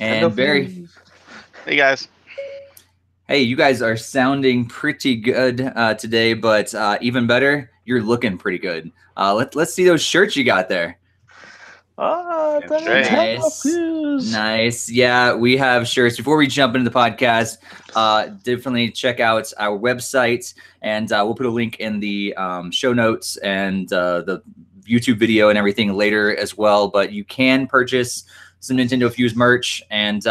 And Barry. Hey guys. Hey, you guys are sounding pretty good today, but even better, you're looking pretty good. Let's see those shirts you got there. Oh, the NintendoFuse. Nice. Yeah, we have shirts. Before we jump into the podcast, definitely check out our website, and we'll put a link in the show notes and the YouTube video and everything later as well. But you can purchase some NintendoFuse merch, and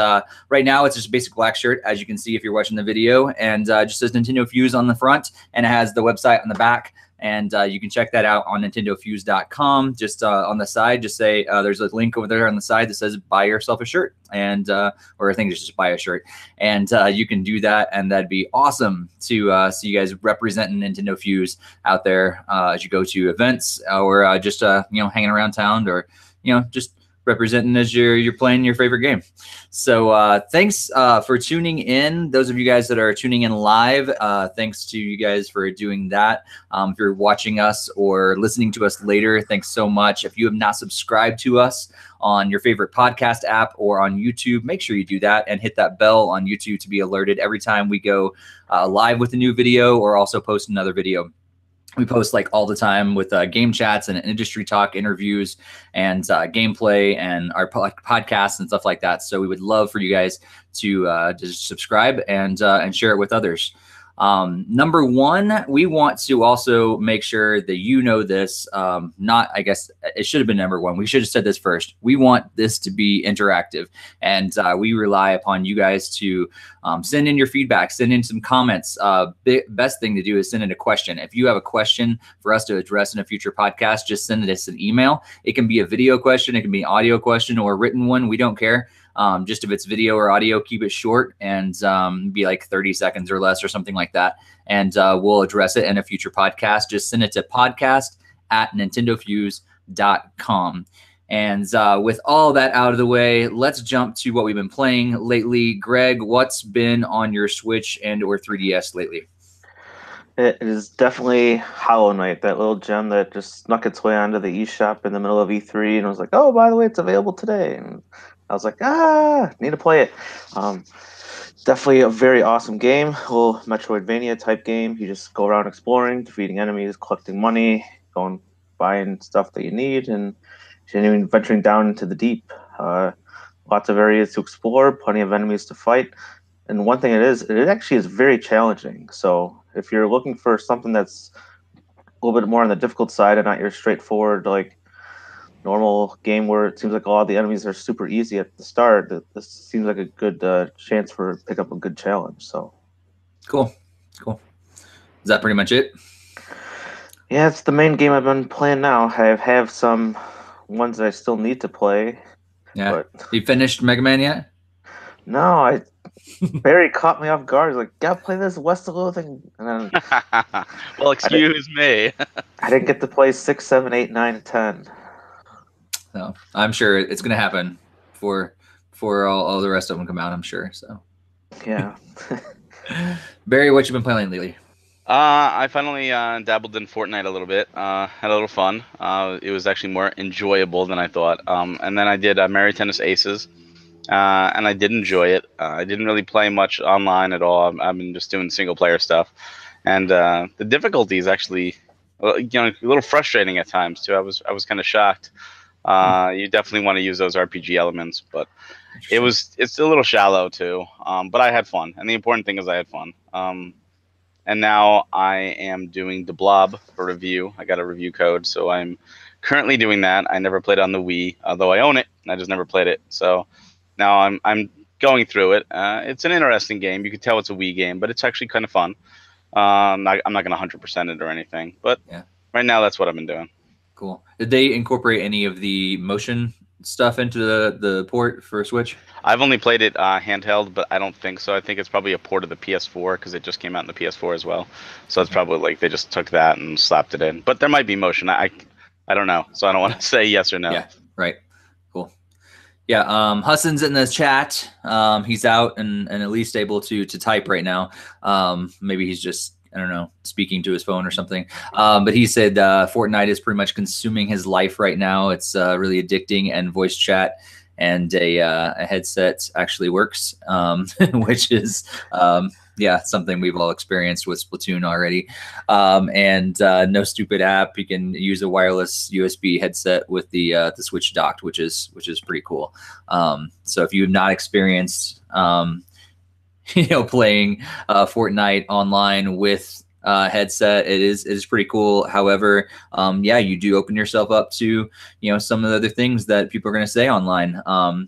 right now it's just a basic black shirt, as you can see if you're watching the video, and just says NintendoFuse on the front, and it has the website on the back, and you can check that out on NintendoFuse.com. Just on the side, just say there's a link over there on the side that says buy yourself a shirt, and or I think it's just buy a shirt, and you can do that, and that'd be awesome to see you guys representing NintendoFuse out there as you go to events or just hanging around town, or just representing as you're playing your favorite game. So thanks for tuning in. Those of you guys that are tuning in live, thanks to you guys for doing that. If you're watching us or listening to us later, thanks so much. If you have not subscribed to us on your favorite podcast app or on YouTube, make sure you do that and hit that bell on YouTube to be alerted every time we go live with a new video or also post another video. We post like all the time with game chats and industry talk, interviews, and gameplay, and our podcasts and stuff like that. So we would love for you guys to just subscribe and share it with others. Number one, we want to also make sure that you know this. I guess it should have been number one. We should have said this first. We want this to be interactive, and we rely upon you guys to send in your feedback, send in some comments. Best thing to do is send in a question. If you have a question for us to address in a future podcast, just send us an email. It can be a video question, it can be an audio question, or a written one. We don't care. Just if it's video or audio, keep it short and be like 30 seconds or less or something like that. And we'll address it in a future podcast. Just send it to podcast@nintendofuse.com. And with all that out of the way, let's jump to what we've been playing lately. Greg, what's been on your Switch and or 3DS lately? It is definitely Hollow Knight, that little gem that just snuck its way onto the eShop in the middle of E3 and was like, oh, by the way, it's available today. And I was like, need to play it. Definitely a very awesome game, a little Metroidvania type game. You just go around exploring, defeating enemies, collecting money, going buying stuff that you need, and even venturing down into the deep. Lots of areas to explore, plenty of enemies to fight. And one thing it actually is very challenging. So if you're looking for something that's a little bit more on the difficult side and not your straightforward, like, normal game where it seems like a lot of the enemies are super easy at the start, this seems like a good chance for pick up a good challenge. So cool. Is that pretty much it? Yeah, it's the main game I've been playing now. I have some ones that I still need to play. Yeah. But you finished Mega Man yet? No, Barry caught me off guard. He's like, gotta play this West-a-Little thing. And then well, excuse me. I didn't get to play 6, 7, 8, 9, and 10. So I'm sure it's going to happen before all the rest of them come out, I'm sure. So yeah. Barry, what you been playing lately? I finally dabbled in Fortnite a little bit. Had a little fun. It was actually more enjoyable than I thought. And then I did Mario Tennis Aces, and I did enjoy it. I didn't really play much online at all. I've been just doing single player stuff, and the difficulty is actually, a little frustrating at times too. I was kind of shocked. You definitely want to use those RPG elements, but it's a little shallow too. But I had fun, and the important thing is I had fun. And now I am doing the Blob for review. I got a review code, so I'm currently doing that. I never played it on the Wii, although I own it. I just never played it. So now I'm going through it. It's an interesting game. You can tell it's a Wii game, but it's actually kind of fun. I'm not going to 100% it or anything, but yeah. Right now that's what I've been doing. Cool. Did they incorporate any of the motion stuff into the port for Switch? I've only played it handheld, but I don't think so. I think it's probably a port of the PS4 because it just came out in the PS4 as well. So it's probably like they just took that and slapped it in. But there might be motion. I don't know. So I don't want to say yes or no. Yeah, right. Cool. Yeah, Hassan's in the chat. He's out and at least able to type right now. Maybe he's just, I don't know, speaking to his phone or something. But he said Fortnite is pretty much consuming his life right now. It's really addicting, and voice chat and a headset actually works, which is something we've all experienced with Splatoon already. And no stupid app. You can use a wireless USB headset with the Switch docked, which is pretty cool. So if you have not experienced playing Fortnite online with headset, it is pretty cool. However, you do open yourself up to some of the other things that people are going to say online.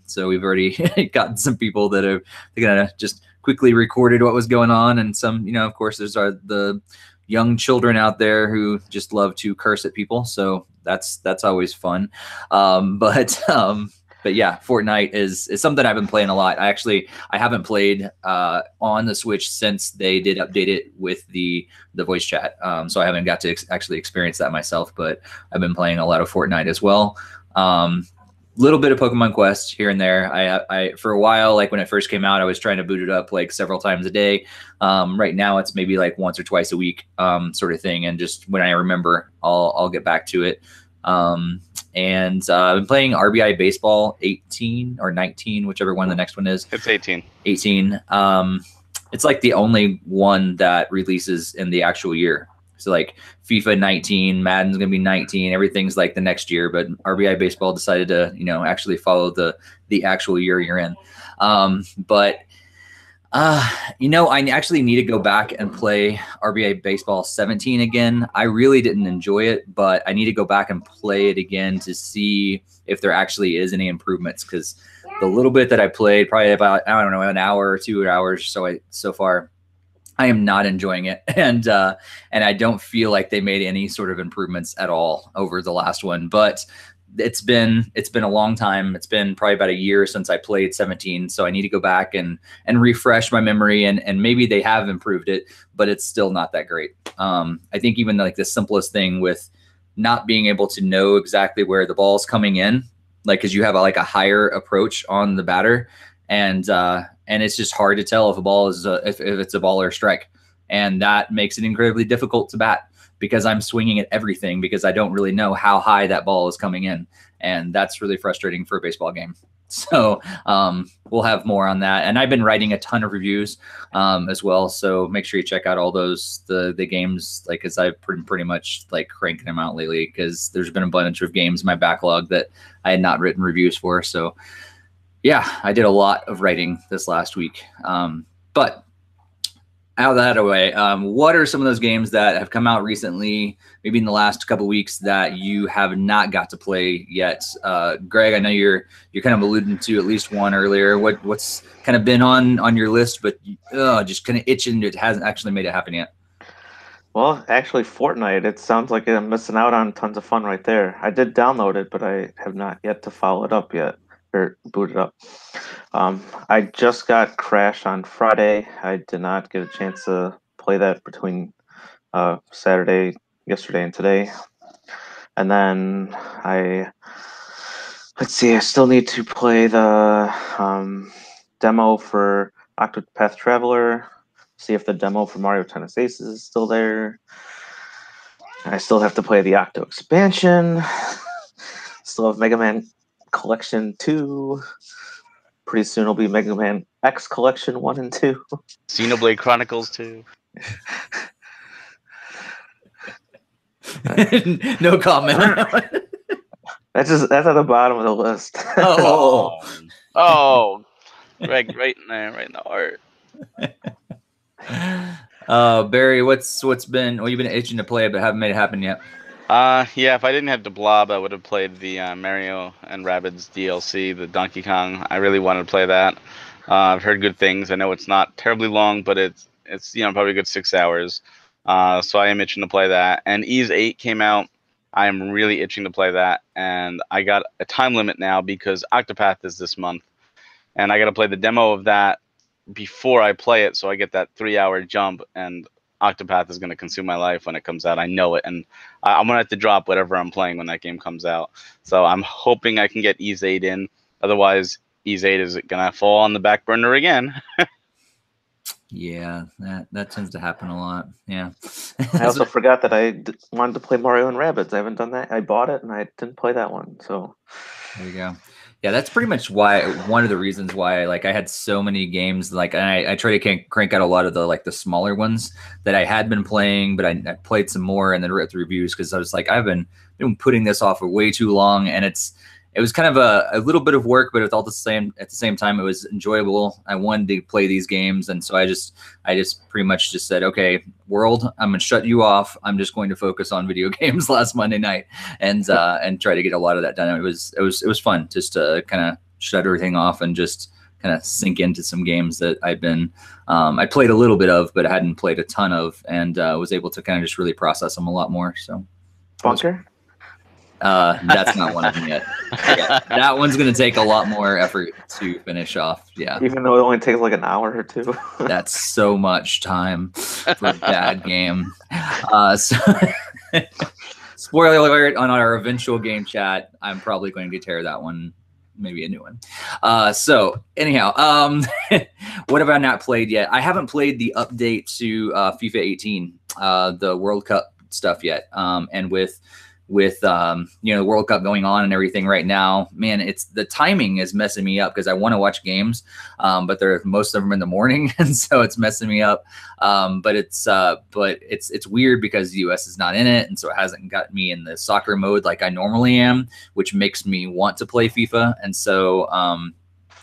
So we've already gotten some people that are going to just quickly recorded what was going on, and some of course there's the young children out there who just love to curse at people, so that's always fun. But yeah, Fortnite is something I've been playing a lot. I haven't played on the Switch since they did update it with the voice chat. So I haven't got to actually experience that myself, but I've been playing a lot of Fortnite as well. Little bit of Pokemon Quest here and there. I for a while, like when it first came out, I was trying to boot it up like several times a day. Right now it's maybe like once or twice a week, sort of thing. And just when I remember, I'll get back to it. And I've been playing RBI Baseball 18 or 19, whichever one the next one is. It's 18. 18. It's like the only one that releases in the actual year. So like FIFA 19, Madden's gonna be 19, everything's like the next year. But RBI Baseball decided to actually follow the actual year you're in. I actually need to go back and play RBI Baseball 17 again. I really didn't enjoy it, but I need to go back and play it again to see if there actually is any improvements. Because the little bit that I played, probably about, I don't know, an hour or 2 hours so far, I am not enjoying it. And I don't feel like they made any sort of improvements at all over the last one. But it's been a long time. It's been probably about a year since I played 17. So I need to go back and refresh my memory, and maybe they have improved it, but it's still not that great. I think even like the simplest thing with not being able to know exactly where the ball's coming in, like, cause you have a higher approach on the batter, and it's just hard to tell if a ball is if it's a ball or a strike. And that makes it incredibly difficult to bat, because I'm swinging at everything because I don't really know how high that ball is coming in. And that's really frustrating for a baseball game. So we'll have more on that. And I've been writing a ton of reviews as well. So make sure you check out all those, the games, like, cause I've pretty much like cranking them out lately, because there's been a bunch of games in my backlog that I had not written reviews for. So yeah, I did a lot of writing this last week. But out of that way, what are some of those games that have come out recently, maybe in the last couple of weeks, that you have not got to play yet? Greg, I know you're kind of alluding to at least one earlier. What's kind of been on your list, but just kind of itching, it hasn't actually made it happen yet? Well, actually, Fortnite, it sounds like I'm missing out on tons of fun right there. I did download it, but I have not yet to follow it up yet, or boot it up. I just got Crash on Friday. I did not get a chance to play that between yesterday and today. And then let's see, I still need to play the demo for Octopath Traveler, see if the demo for Mario Tennis Aces is still there. I still have to play the Octo expansion. Still have Mega Man Collection 2. Pretty soon will be Mega Man X Collection 1 and 2. Xenoblade Chronicles 2. No comment. That's at the bottom of the list. Oh, Greg, right in there, right in the heart. Barry, what's been? Well, you've been itching to play it, but haven't made it happen yet. Yeah, if I didn't have the Blob, I would have played the Mario and Rabbids DLC, the Donkey Kong. I really wanted to play that. I've heard good things. I know it's not terribly long, but it's probably a good 6 hours. So I am itching to play that. And Ys 8 came out. I am really itching to play that. And I got a time limit now because Octopath is this month. And I got to play the demo of that before I play it, so I get that 3-hour jump. And Octopath is going to consume my life when it comes out. I know it, and I'm going to have to drop whatever I'm playing when that game comes out. So I'm hoping I can get Ys 8 in. Otherwise, Ys 8 is going to fall on the back burner again. Yeah, that tends to happen a lot. Yeah. I also forgot that I wanted to play Mario and Rabbids. I haven't done that. I bought it, and I didn't play that one. So there you go. Yeah, that's pretty much one of the reasons why like I had so many games like and I try to crank out a lot of the smaller ones that I had been playing, but I played some more and then wrote the reviews because I was like I've been putting this off for way too long, and it was kind of a little bit of work, but at the same time it was enjoyable. I wanted to play these games, and so I just pretty much just said, okay, world, I'm gonna shut you off. I'm just going to focus on video games last Monday night and try to get a lot of that done. It was fun just to kind of shut everything off and just kind of sink into some games that I played a little bit of, but I hadn't played a ton of, and was able to kind of just really process them a lot more. So Bunker? That's not one of them yet. Yeah, that one's going to take a lot more effort to finish off. Yeah. Even though it only takes like an hour or two. That's so much time for a bad game. So spoiler alert, on our eventual game chat, I'm probably going to tear that one, maybe a new one. So anyhow, what have I not played yet? I haven't played the update to FIFA 18, the World Cup stuff yet. And with the World Cup going on and everything right now, man, it's the timing is messing me up because I want to watch games, but most of them in the morning, and so it's messing me up. But it's weird because the US is not in it, and so it hasn't got me in the soccer mode like I normally am, which makes me want to play FIFA. And so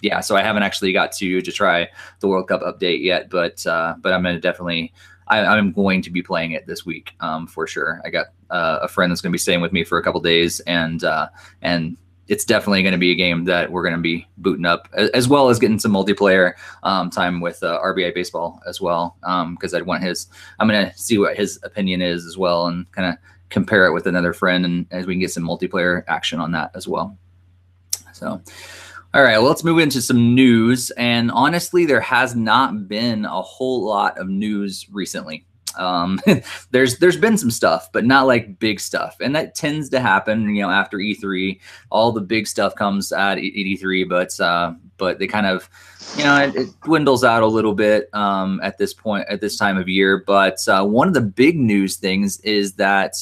yeah, so I haven't actually got to try the World Cup update yet, but I'm gonna definitely. I'm going to be playing it this week for sure. I got a friend that's going to be staying with me for a couple days, and it's definitely going to be a game that we're going to be booting up, as well as getting some multiplayer time with RBI Baseball as well, because I'm going to see what his opinion is as well, and kind of compare it with another friend, and as we can get some multiplayer action on that as well. So. All right, well, let's move into some news. And honestly, there has not been a whole lot of news recently. There's been some stuff, but not like big stuff. And that tends to happen, after E3. All the big stuff comes at E3, but they kind of, it dwindles out a little bit at this time of year. But one of the big news things is that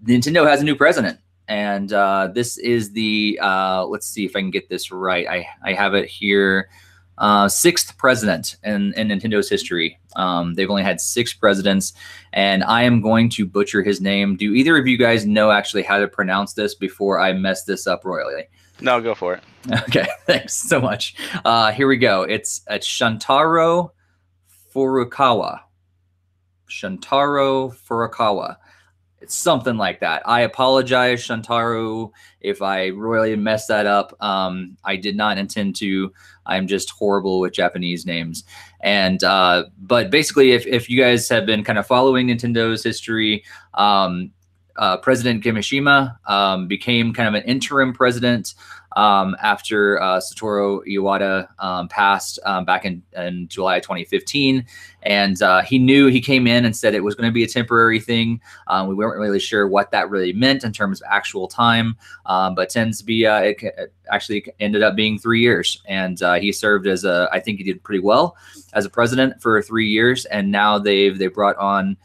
Nintendo has a new president. And this is the, let's see if I can get this right. I have it here. 6th president in Nintendo's history. They've only had 6 presidents, and I am going to butcher his name. Do either of you guys know actually how to pronounce this before I mess this up royally? No, go for it. Okay, thanks so much. Here we go. It's Shuntaro Furukawa. Shuntaro Furukawa. It's something like that. I apologize, Shuntaro, if I royally messed that up. I did not intend to. I'm just horrible with Japanese names. And but basically, if you guys have been kind of following Nintendo's history, President Kimishima became kind of an interim president after Satoru Iwata passed back in July 2015. And he came in and said it was going to be a temporary thing. We weren't really sure what that really meant in terms of actual time, but tends to be, it actually ended up being 3 years. And he served I think he did pretty well as a president for 3 years. And now they brought on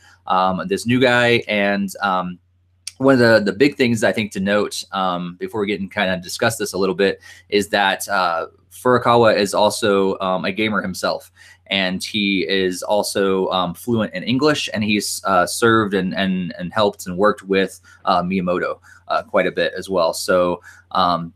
this new guy. And one of the big things I think to note before we get and kind of discuss this a little bit is that Furukawa is also a gamer himself, and he is also fluent in English, and he's served and helped and worked with Miyamoto quite a bit as well. So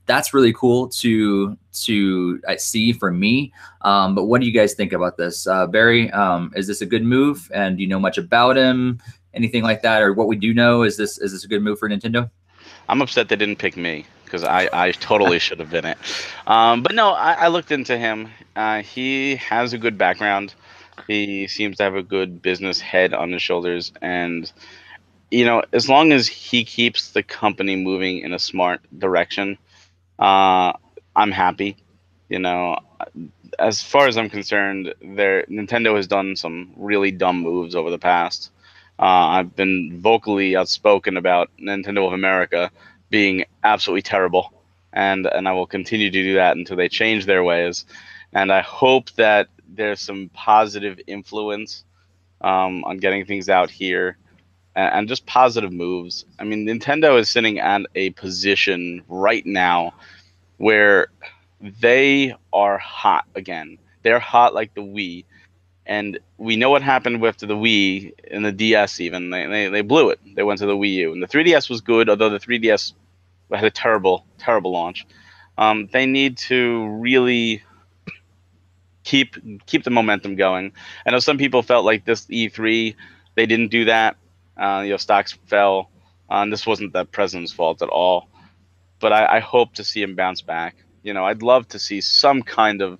that's really cool to see for me. But what do you guys think about this? Barry, is this a good move? And do you know much about him? Anything like that, or what we do know, is this a good move for Nintendo? I'm upset they didn't pick me because I totally should have been it. But no, I looked into him. He has a good background. He seems to have a good business head on his shoulders, and as long as he keeps the company moving in a smart direction, I'm happy. As far as I'm concerned, Nintendo has done some really dumb moves over the past. I've been vocally outspoken about Nintendo of America being absolutely terrible, and I will continue to do that until they change their ways. And I hope that there's some positive influence on getting things out here, and just positive moves. I mean, Nintendo is sitting at a position right now where they are hot again. They're hot like the Wii. And we know what happened with the Wii and the DS even. They blew it. They went to the Wii U. And the 3DS was good, although the 3DS had a terrible, terrible launch. They need to really keep the momentum going. I know some people felt like this E3, they didn't do that. Stocks fell. And this wasn't the president's fault at all. But I hope to see him bounce back. I'd love to see some kind of,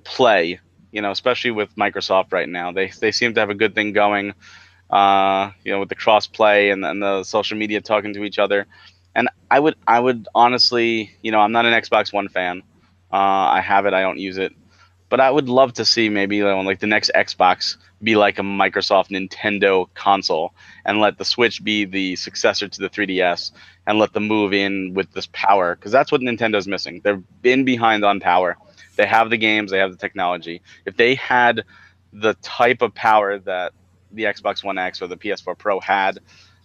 play, especially with Microsoft right now. They seem to have a good thing going, with the cross play and the social media talking to each other. And I would honestly, I'm not an Xbox One fan. I have it, I don't use it. But I would love to see maybe like the next Xbox be like a Microsoft Nintendo console, and let the Switch be the successor to the 3DS, and let them move in with this power, because that's what Nintendo's missing. They've been behind on power. They have the games, they have the technology. If they had the type of power that the Xbox One X or the PS4 Pro had,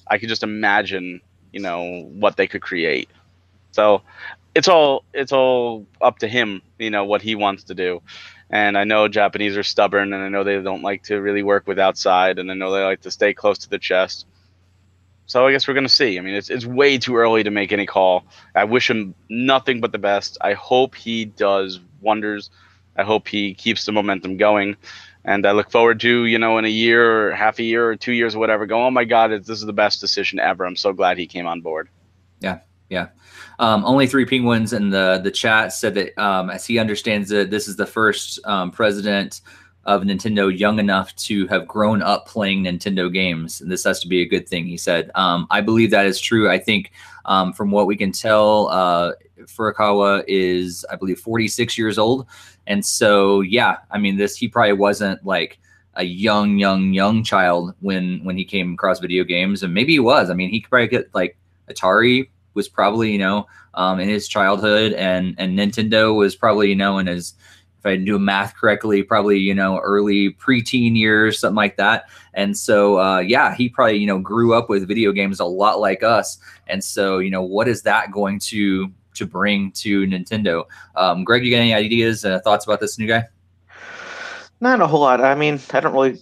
I could just imagine, what they could create. So it's all up to him, what he wants to do. And I know Japanese are stubborn, and I know they don't like to really work with outside, and I know they like to stay close to the chest. So I guess we're going to see. I mean, it's way too early to make any call. I wish him nothing but the best. I hope he does wonders. I hope he keeps the momentum going. And I look forward to, in a year or half a year or 2 years or whatever, go, oh my God, this is the best decision ever. I'm so glad he came on board. Yeah. Only Three Penguins in the chat said that as he understands it, this is the first president of Nintendo young enough to have grown up playing Nintendo games. And this has to be a good thing, he said. I believe that is true. I think from what we can tell, Furukawa is, I believe, 46 years old. And so, yeah, I mean, he probably wasn't like a young child when he came across video games. And maybe he was. I mean, he could probably get like Atari was probably, in his childhood, and Nintendo was probably, in his, if I do math correctly, probably, early preteen years, something like that. And so, yeah, he probably, grew up with video games a lot like us. And so, what is that going to bring to Nintendo? Greg, you got any ideas, thoughts about this new guy? Not a whole lot. I mean, I don't really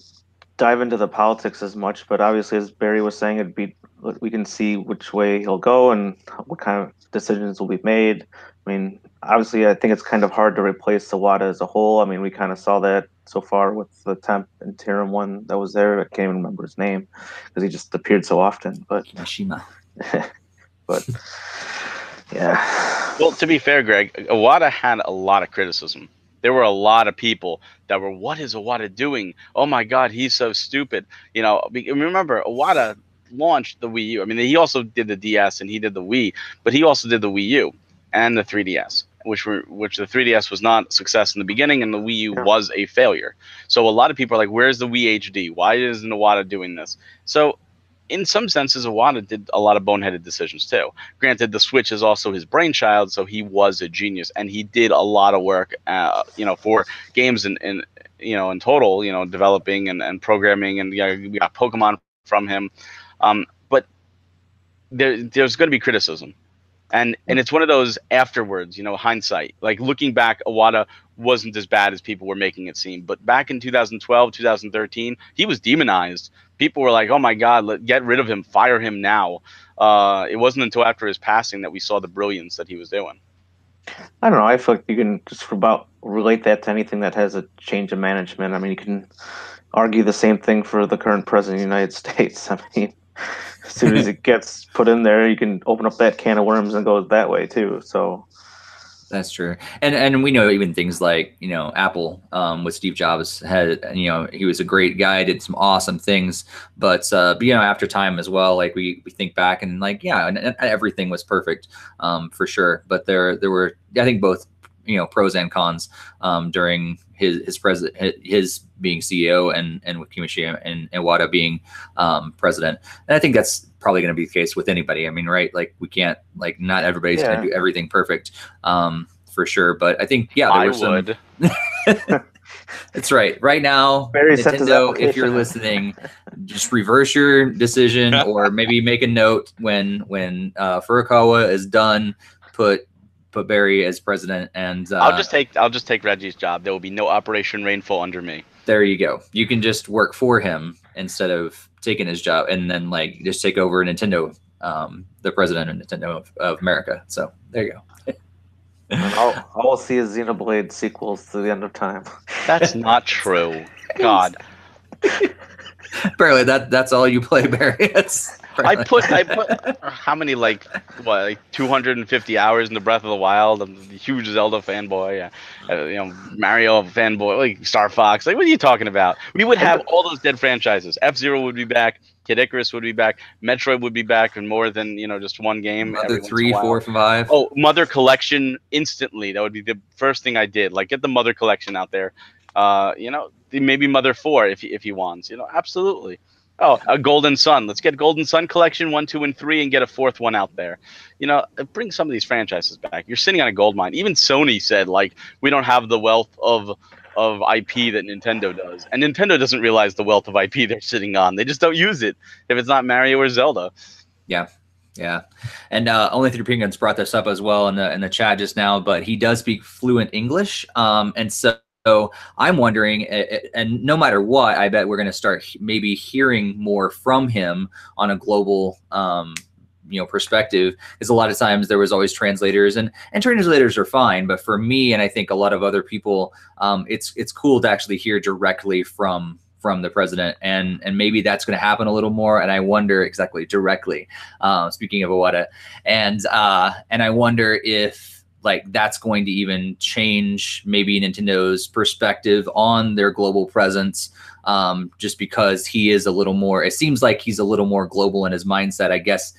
dive into the politics as much, but obviously, as Barry was saying, we can see which way he'll go and what kind of decisions will be made. I mean, obviously, I think it's kind of hard to replace Iwata as a whole. I mean, we kind of saw that so far with the temp interim one that was there. I can't even remember his name because he just appeared so often. But Mashima. But yeah. Well, to be fair, Greg, Iwata had a lot of criticism. There were a lot of people that were, what is Iwata doing? Oh my God, he's so stupid. Remember, Iwata launched the Wii U. I mean, he also did the DS and he did the Wii, but he also did the Wii U and the 3DS, which the 3DS was not a success in the beginning, and the Wii U was a failure. So a lot of people are like, where's the Wii HD? Why isn't Iwata doing this? So in some senses, Iwata did a lot of boneheaded decisions too. Granted, the Switch is also his brainchild, so he was a genius, and he did a lot of work, for games in total, developing and programming, and we got Pokemon from him. But there's going to be criticism. And it's one of those afterwards, hindsight. Like looking back, Iwata wasn't as bad as people were making it seem. But back in 2012, 2013, he was demonized. People were like, oh my God, get rid of him, fire him now. It wasn't until after his passing that we saw the brilliance that he was doing. I don't know. I feel like you can just about relate that to anything that has a change of management. I mean, you can argue the same thing for the current president of the United States. I mean, as soon as it gets put in there, you can open up that can of worms and go that way too. So that's true. And we know even things like, Apple with Steve Jobs had, he was a great guy, did some awesome things, but after time as well, like we think back and like, yeah, and everything was perfect for sure. But there were, I think, both, pros and cons during his being CEO and with Kimishima and Iwata being president. And I think that's probably going to be the case with anybody. I mean, right? Like we can't, like not everybody's going to do everything perfect for sure. But I think, yeah, there were would. That's right. Right now, Nintendo, if you're listening, just reverse your decision or maybe make a note when Furukawa is done, put put Barry as president, and I'll just take Reggie's job. There will be no Operation Rainfall under me. There you go. You can just work for him instead of taking his job, and then like just take over Nintendo, the president of Nintendo of America. So there you go. And all we'll see is Xenoblade sequels to the end of time. That's not true. God. Apparently that's all you play, Barry. I put how many, like 250 hours in the Breath of the Wild. I'm a huge Zelda fanboy, Mario fanboy, like Star Fox. Like, what are you talking about? We would have all those dead franchises. F-Zero would be back. Kid Icarus would be back. Metroid would be back, and more than just one game. Mother 3, 4, 5. Oh, Mother Collection instantly. That would be the first thing I did. Like, get the Mother Collection out there. Maybe Mother 4 if he wants. Absolutely. Oh, a Golden Sun. Let's get Golden Sun Collection 1, 2, and 3, and get a fourth one out there. Bring some of these franchises back. You're sitting on a gold mine. Even Sony said, like, we don't have the wealth of IP that Nintendo does, and Nintendo doesn't realize the wealth of IP they're sitting on. They just don't use it if it's not Mario or Zelda. Yeah. And Only Through Penguins brought this up as well in the chat just now, but he does speak fluent English, and so I'm wondering, and no matter what, I bet we're going to start maybe hearing more from him on a global, perspective. Because a lot of times there was always translators, and translators are fine. But for me, and I think a lot of other people, it's cool to actually hear directly from the president, and maybe that's going to happen a little more. And I wonder exactly directly. Speaking of Iwata, and I wonder if, like, that's going to even change maybe Nintendo's perspective on their global presence, just because he is a little more, it seems like he's a little more global in his mindset, I guess,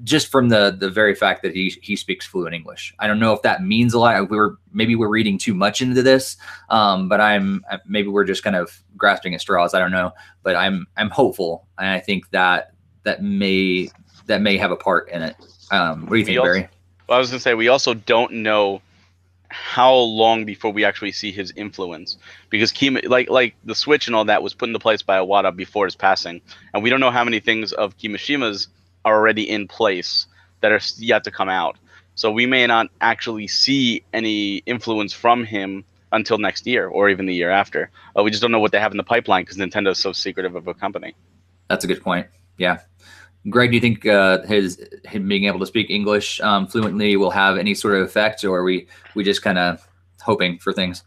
just from the very fact that he speaks fluent English. I don't know if that means a lot. Maybe we're reading too much into this, but maybe we're just kind of grasping at straws. I don't know, but I'm hopeful, and I think that may have a part in it. What do you think, Barry? Well, I was going to say, we also don't know how long before we actually see his influence, because like the Switch and all that was put into place by Iwata before his passing, and we don't know how many things of Kimishima's are already in place that are yet to come out. So we may not actually see any influence from him until next year or even the year after. We just don't know what they have in the pipeline because Nintendo is so secretive of a company. That's a good point. Yeah. Greg, do you think him being able to speak English fluently will have any sort of effect, or are we just kind of hoping for things?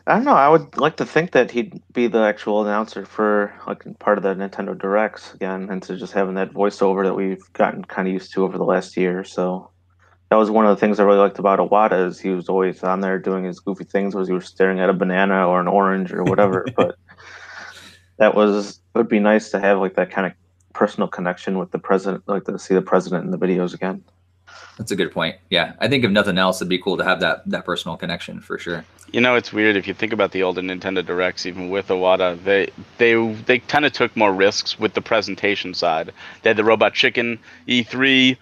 I don't know. I would like to think that he'd be the actual announcer for like part of the Nintendo Directs again, instead of just having that voiceover that we've gotten kind of used to over the last year. So that was one of the things I really liked about Iwata, is he was always on there doing his goofy things, was he was staring at a banana or an orange or whatever. But it would be nice to have like that kind of personal connection with the president, like to see the president in the videos again. That's a good point. Yeah, I think if nothing else, it'd be cool to have that personal connection for sure. It's weird if you think about the older Nintendo Directs, even with Iwata, they kind of took more risks with the presentation side. They had the Robot Chicken E3,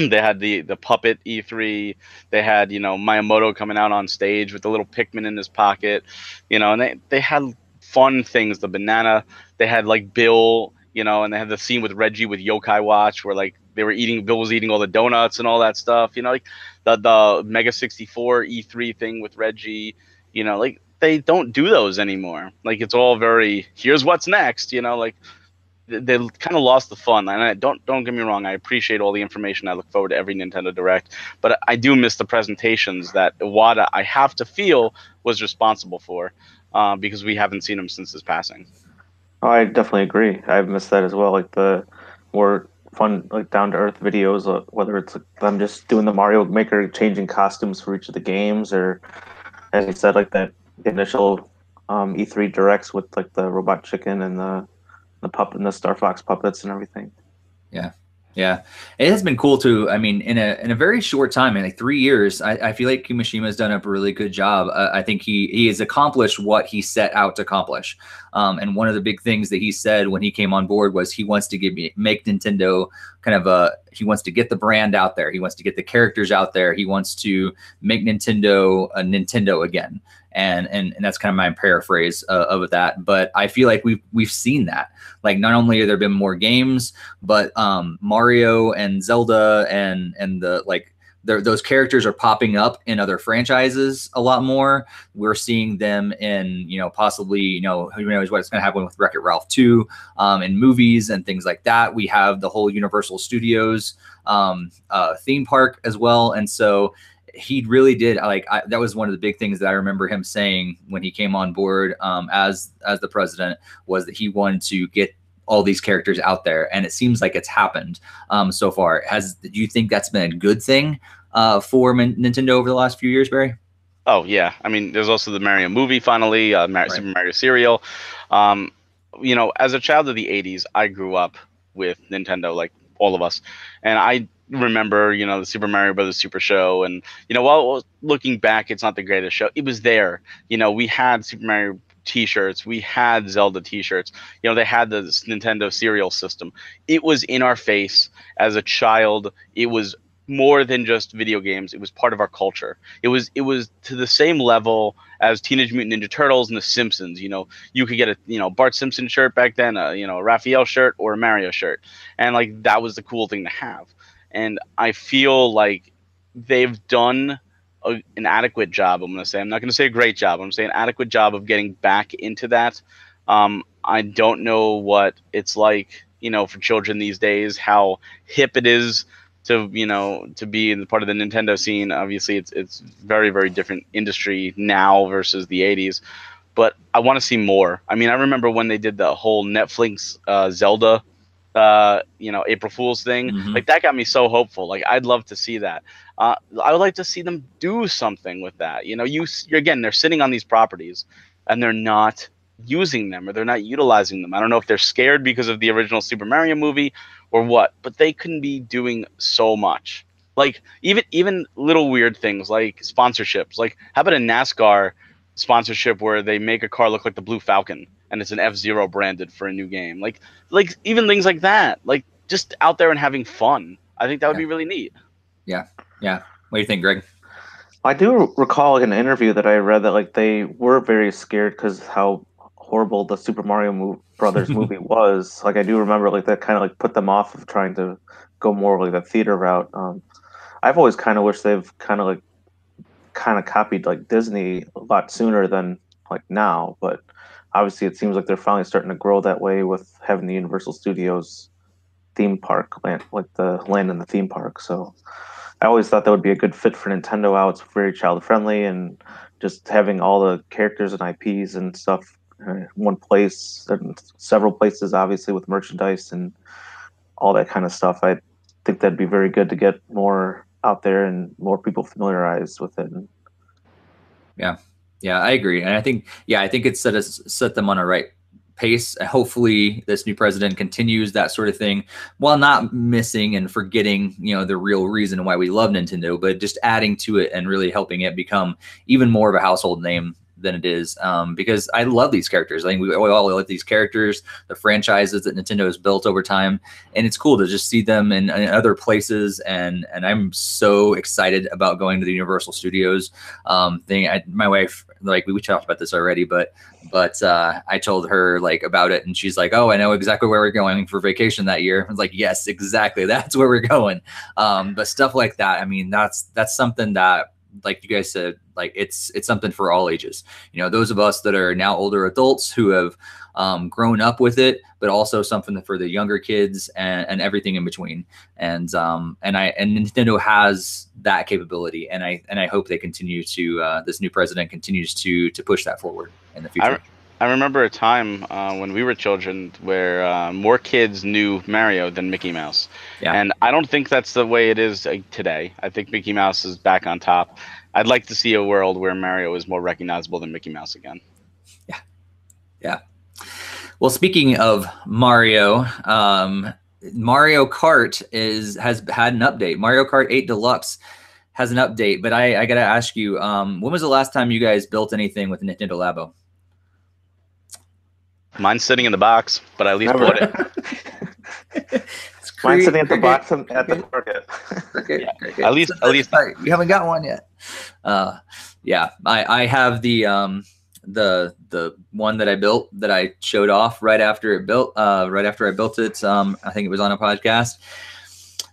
they had the puppet E3, they had Miyamoto coming out on stage with the little Pikmin in his pocket, and they had fun things. The banana, they had like Bill. And they had the scene with Reggie with Yokai Watch where like Bill was eating all the donuts and all that stuff, like the Mega 64 E3 thing with Reggie, like they don't do those anymore. Like it's all very, here's what's next, like they kind of lost the fun. And don't get me wrong, I appreciate all the information. I look forward to every Nintendo Direct, but I do miss the presentations that Iwata, I have to feel, was responsible for, because we haven't seen him since his passing. Oh, I definitely agree. I've missed that as well. Like the more fun, like down to earth videos, whether it's like them just doing the Mario Maker, changing costumes for each of the games, or as you said, like that initial E3 directs with like the Robot Chicken and the puppet and the Star Fox puppets and everything. Yeah, it has been cool too. I mean, in a very short time, in like 3 years, I feel like Kimishima has done a really good job. I think he has accomplished what he set out to accomplish. And one of the big things that he said when he came on board was he wants to make Nintendo kind of he wants to get the brand out there. He wants to get the characters out there. He wants to make Nintendo a Nintendo again. And that's kind of my paraphrase of that. But I feel like we've seen that. Like not only have there been more games, but Mario and Zelda and the like those characters are popping up in other franchises a lot more. We're seeing them in, possibly, who knows what's going to happen with Wreck-It Ralph 2 in movies and things like that. We have the whole Universal Studios theme park as well. And so he really did that was one of the big things that I remember him saying when he came on board as the president, was that he wanted to get all these characters out there, and it seems like it's happened so far. Do you think that's been a good thing for Nintendo over the last few years, Barry? Oh yeah, I mean, there's also the Mario movie finally, Super Mario Serial. As a child of the '80s, I grew up with Nintendo, like all of us, and I remember, the Super Mario Brothers Super Show, and while looking back, it's not the greatest show. It was there. We had Super Mario T-shirts, we had Zelda T-shirts. They had the Nintendo cereal system. It was in our face as a child. It was more than just video games. It was part of our culture. It was to the same level as Teenage Mutant Ninja Turtles and The Simpsons. You could get a Bart Simpson shirt back then, a Raphael shirt or a Mario shirt, and like that was the cool thing to have. And I feel like they've done an adequate job. I'm not going to say a great job. I'm saying an adequate job of getting back into that. I don't know what it's like, for children these days, how hip it is to be in part of the Nintendo scene. Obviously, it's very, very different industry now versus the '80s. But I want to see more. I mean, I remember when they did the whole Netflix Zelda April Fool's thing. Mm-hmm. Like that got me so hopeful. Like I'd love to see that. I would like to see them do something with that. You're again, they're sitting on these properties and they're not using them, or they're not utilizing them. I don't know if they're scared because of the original Super Mario movie or what, but they couldn't be doing so much. Like even little weird things like sponsorships. Like how about a NASCAR sponsorship where they make a car look like the Blue Falcon and it's an F-Zero branded for a new game? Like even things like that. Like just out there and having fun. I think that would be really neat. Yeah. Yeah. What do you think, Greg? I do recall in an interview that I read that like they were very scared because how horrible the Super Mario Brothers movie was. Like I do remember like that kind of like put them off of trying to go more like the theater route. I've always kind of wished they've kind of copied like Disney a lot sooner than like now, but obviously it seems like they're finally starting to grow that way with having the Universal Studios theme park land, like the land in the theme park. So I always thought that would be a good fit for Nintendo. How it's very child friendly and just having all the characters and IPs and stuff in one place and several places, obviously with merchandise and all that kind of stuff. I think that'd be very good to get more out there and more people familiarized with it. Yeah, I agree, and I think it's set them on a right pace. Hopefully, this new president continues that sort of thing, while not missing and forgetting, the real reason why we love Nintendo, but just adding to it and really helping it become even more of a household name than it is, because I love these characters. I think we all love these characters, the franchises that Nintendo has built over time, and it's cool to just see them in other places. And I'm so excited about going to the Universal Studios thing. My wife, like we talked about this already, but I told her like about it, and she's like, "Oh, I know exactly where we're going for vacation that year." I was like, "Yes, exactly. That's where we're going." But stuff like that, I mean, that's something that, like you guys said, like it's something for all ages. Those of us that are now older adults who have grown up with it, but also something for the younger kids and everything in between. And Nintendo has that capability, and I hope they continue to this new president continues to push that forward in the future. I remember a time when we were children where more kids knew Mario than Mickey Mouse. Yeah. And I don't think that's the way it is today. I think Mickey Mouse is back on top. I'd like to see a world where Mario is more recognizable than Mickey Mouse again. Yeah. Well, speaking of Mario, Mario Kart has had an update. Mario Kart 8 Deluxe has an update, but I got to ask you, when was the last time you guys built anything with the Nintendo Labo? Mine's sitting in the box, but I at least bought it. Mine's sitting at the box at the market. Okay. Yeah. At least you haven't got one yet. Yeah, I have the one that I built that I showed off right after I built it. I think it was on a podcast.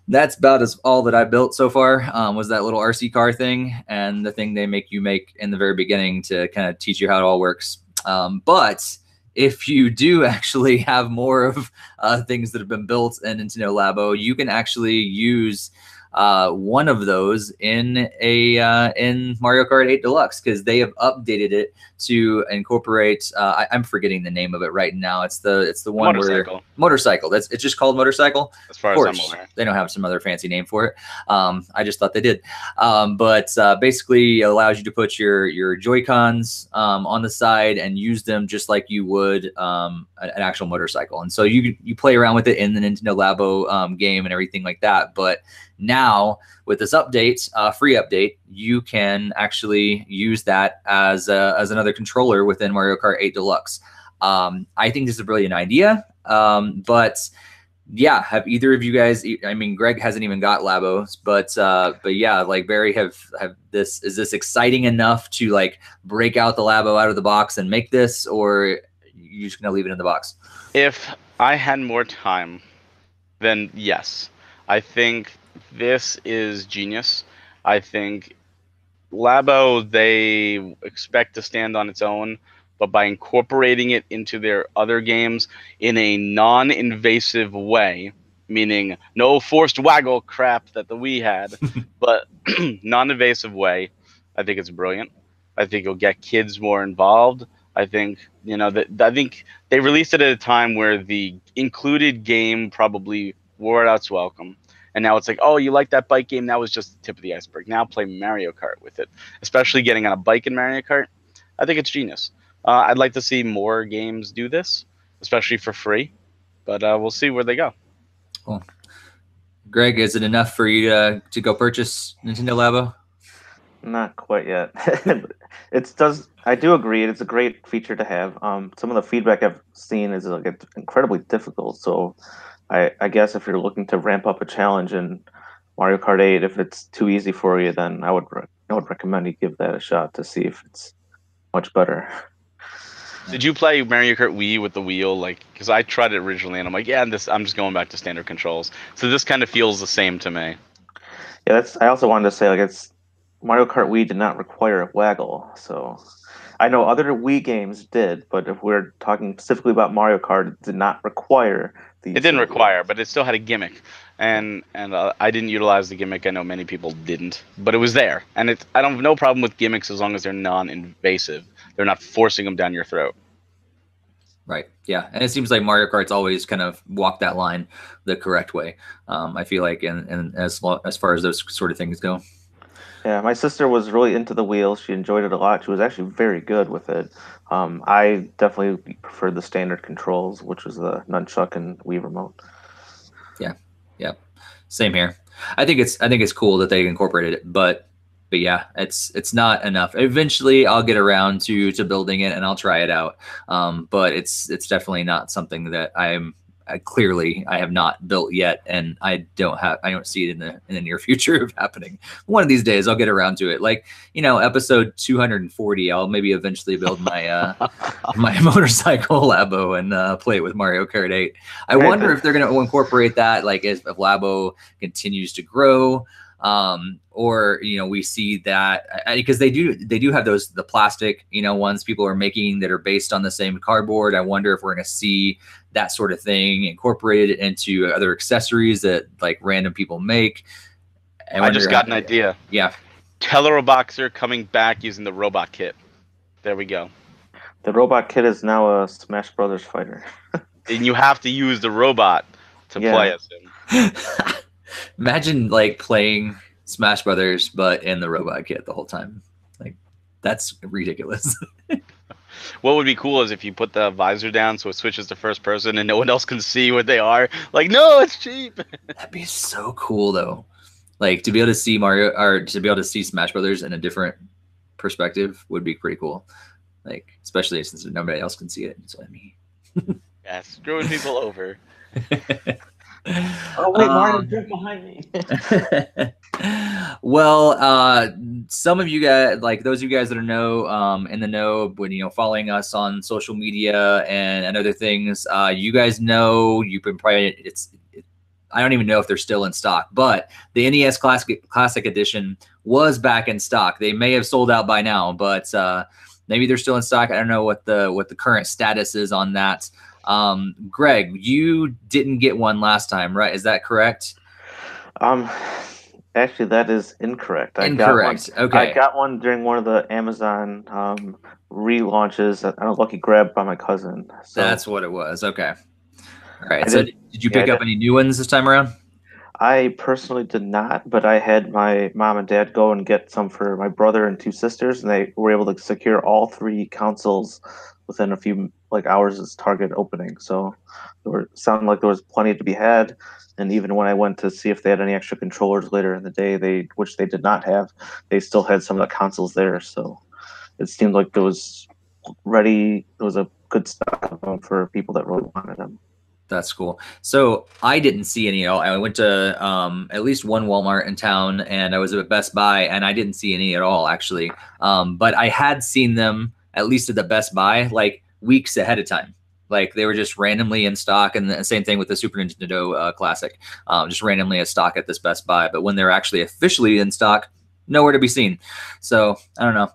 that's about all that I built so far. Was that little RC car thing and the thing they make you make in the very beginning to kind of teach you how it all works. But if you do actually have more of things that have been built in Nintendo Labo, you can actually use one of those in Mario Kart 8 Deluxe, because they have updated it to incorporate. I'm forgetting the name of it right now. It's the one motorcycle. It's just called motorcycle. As far as I'm aware, they don't have some other fancy name for it. I just thought they did. But basically, it allows you to put your Joy-Cons on the side and use them just like you would an actual motorcycle. And so you play around with it in the Nintendo Labo game and everything like that. But now with this update, free update, you can actually use that as another controller within Mario Kart 8 Deluxe. I think this is a brilliant idea. But yeah, have either of you guys? I mean, Greg hasn't even got Labos, but yeah, like Barry, have this? Is this exciting enough to like break out the Labo out of the box and make this, or you just gonna leave it in the box? If I had more time, then yes, I think this is genius. I think Labo, they expect to stand on its own, but by incorporating it into their other games in a non-invasive way, meaning no forced waggle crap that the Wii had, but non-invasive way, I think it's brilliant. I think it'll get kids more involved. I think, I think they released it at a time where the included game probably wore out its welcome. And now it's like, oh, you like that bike game? That was just the tip of the iceberg. Now play Mario Kart with it, especially getting on a bike in Mario Kart. I think it's genius. I'd like to see more games do this, especially for free. But we'll see where they go. Cool. Greg, is it enough for you to go purchase Nintendo Labo? Not quite yet. I do agree. It's a great feature to have. Some of the feedback I've seen is like it's incredibly difficult. So I guess if you're looking to ramp up a challenge in Mario Kart 8, if it's too easy for you, then I would recommend you give that a shot to see if it's much better. Did you play Mario Kart Wii with the wheel? Like, because I tried it originally, and I'm like, yeah, I'm just going back to standard controls. So this kind of feels the same to me. Yeah, I also wanted to say, like, Mario Kart Wii did not require a waggle, so I know other Wii games did, but if we're talking specifically about Mario Kart, it did not require the. It didn't require, but it still had a gimmick, and I didn't utilize the gimmick. I know many people didn't, but it was there, and I don't have no problem with gimmicks as long as they're non-invasive. They're not forcing them down your throat. Right. Yeah, and it seems like Mario Kart's always kind of walked that line the correct way. I feel like, and as far as those sort of things go. Yeah, my sister was really into the wheels. She enjoyed it a lot. She was actually very good with it. I definitely preferred the standard controls, which was the nunchuck and Wii remote. Yeah, same here. I think it's cool that they incorporated it, but yeah, it's not enough. Eventually, I'll get around to building it and I'll try it out. But it's definitely not something that clearly I have not built yet, and I don't see it in the near future of happening. One of these days I'll get around to it. Like, episode 240, I'll maybe eventually build my my motorcycle Labo and play it with Mario Kart 8. I wonder if they're going to incorporate that, like if Labo continues to grow, or we see that because they do have the plastic ones people are making that are based on the same cardboard. I wonder if we're going to see that sort of thing incorporated into other accessories that like random people make. I just got an idea. Yeah, Teleroboxer coming back using the robot kit. There we go. The robot kit is now a Smash Brothers fighter. And you have to use the robot to play as him. Imagine like playing Smash Brothers but in the robot kit the whole time. Like, that's ridiculous. What would be cool is if you put the visor down so it switches to first person and no one else can see what they are. Like, no, it's cheap. That'd be so cool though. Like to be able to see Mario or to be able to see Smash Brothers in a different perspective would be pretty cool. Like, especially since nobody else can see it. It's like me. Yeah, screwing people over. Oh wait, Mario jumped behind me. Well, some of you guys, like those of you guys that are in the know, when following us on social media and other things, you guys know you've been probably I don't even know if they're still in stock, but the NES Classic Edition was back in stock. They may have sold out by now, but maybe they're still in stock. I don't know what the current status is on that. Greg, you didn't get one last time, right? Is that correct? Actually, that is incorrect. Incorrect. Okay. I got one during one of the Amazon relaunches. I don't lucky grab by my cousin. So that's what it was. Okay. All right. I So did- did you pick up any new ones this time around? I personally did not, but I had my mom and dad go and get some for my brother and two sisters, and they were able to secure all three consoles within a few hours of Target opening. So sounded like there was plenty to be had. And even when I went to see if they had any extra controllers later in the day, which they did not have, they still had some of the consoles there. So it seemed like there was a good stock of them for people that really wanted them. That's cool. So I didn't see any at all. I went to at least one Walmart in town, and I was at Best Buy, and I didn't see any at all, actually. But I had seen them at least at the Best Buy like weeks ahead of time. Like they were just randomly in stock, and the same thing with the Super Nintendo Classic, just randomly in stock at this Best Buy. But when they're actually officially in stock, nowhere to be seen. So I don't know.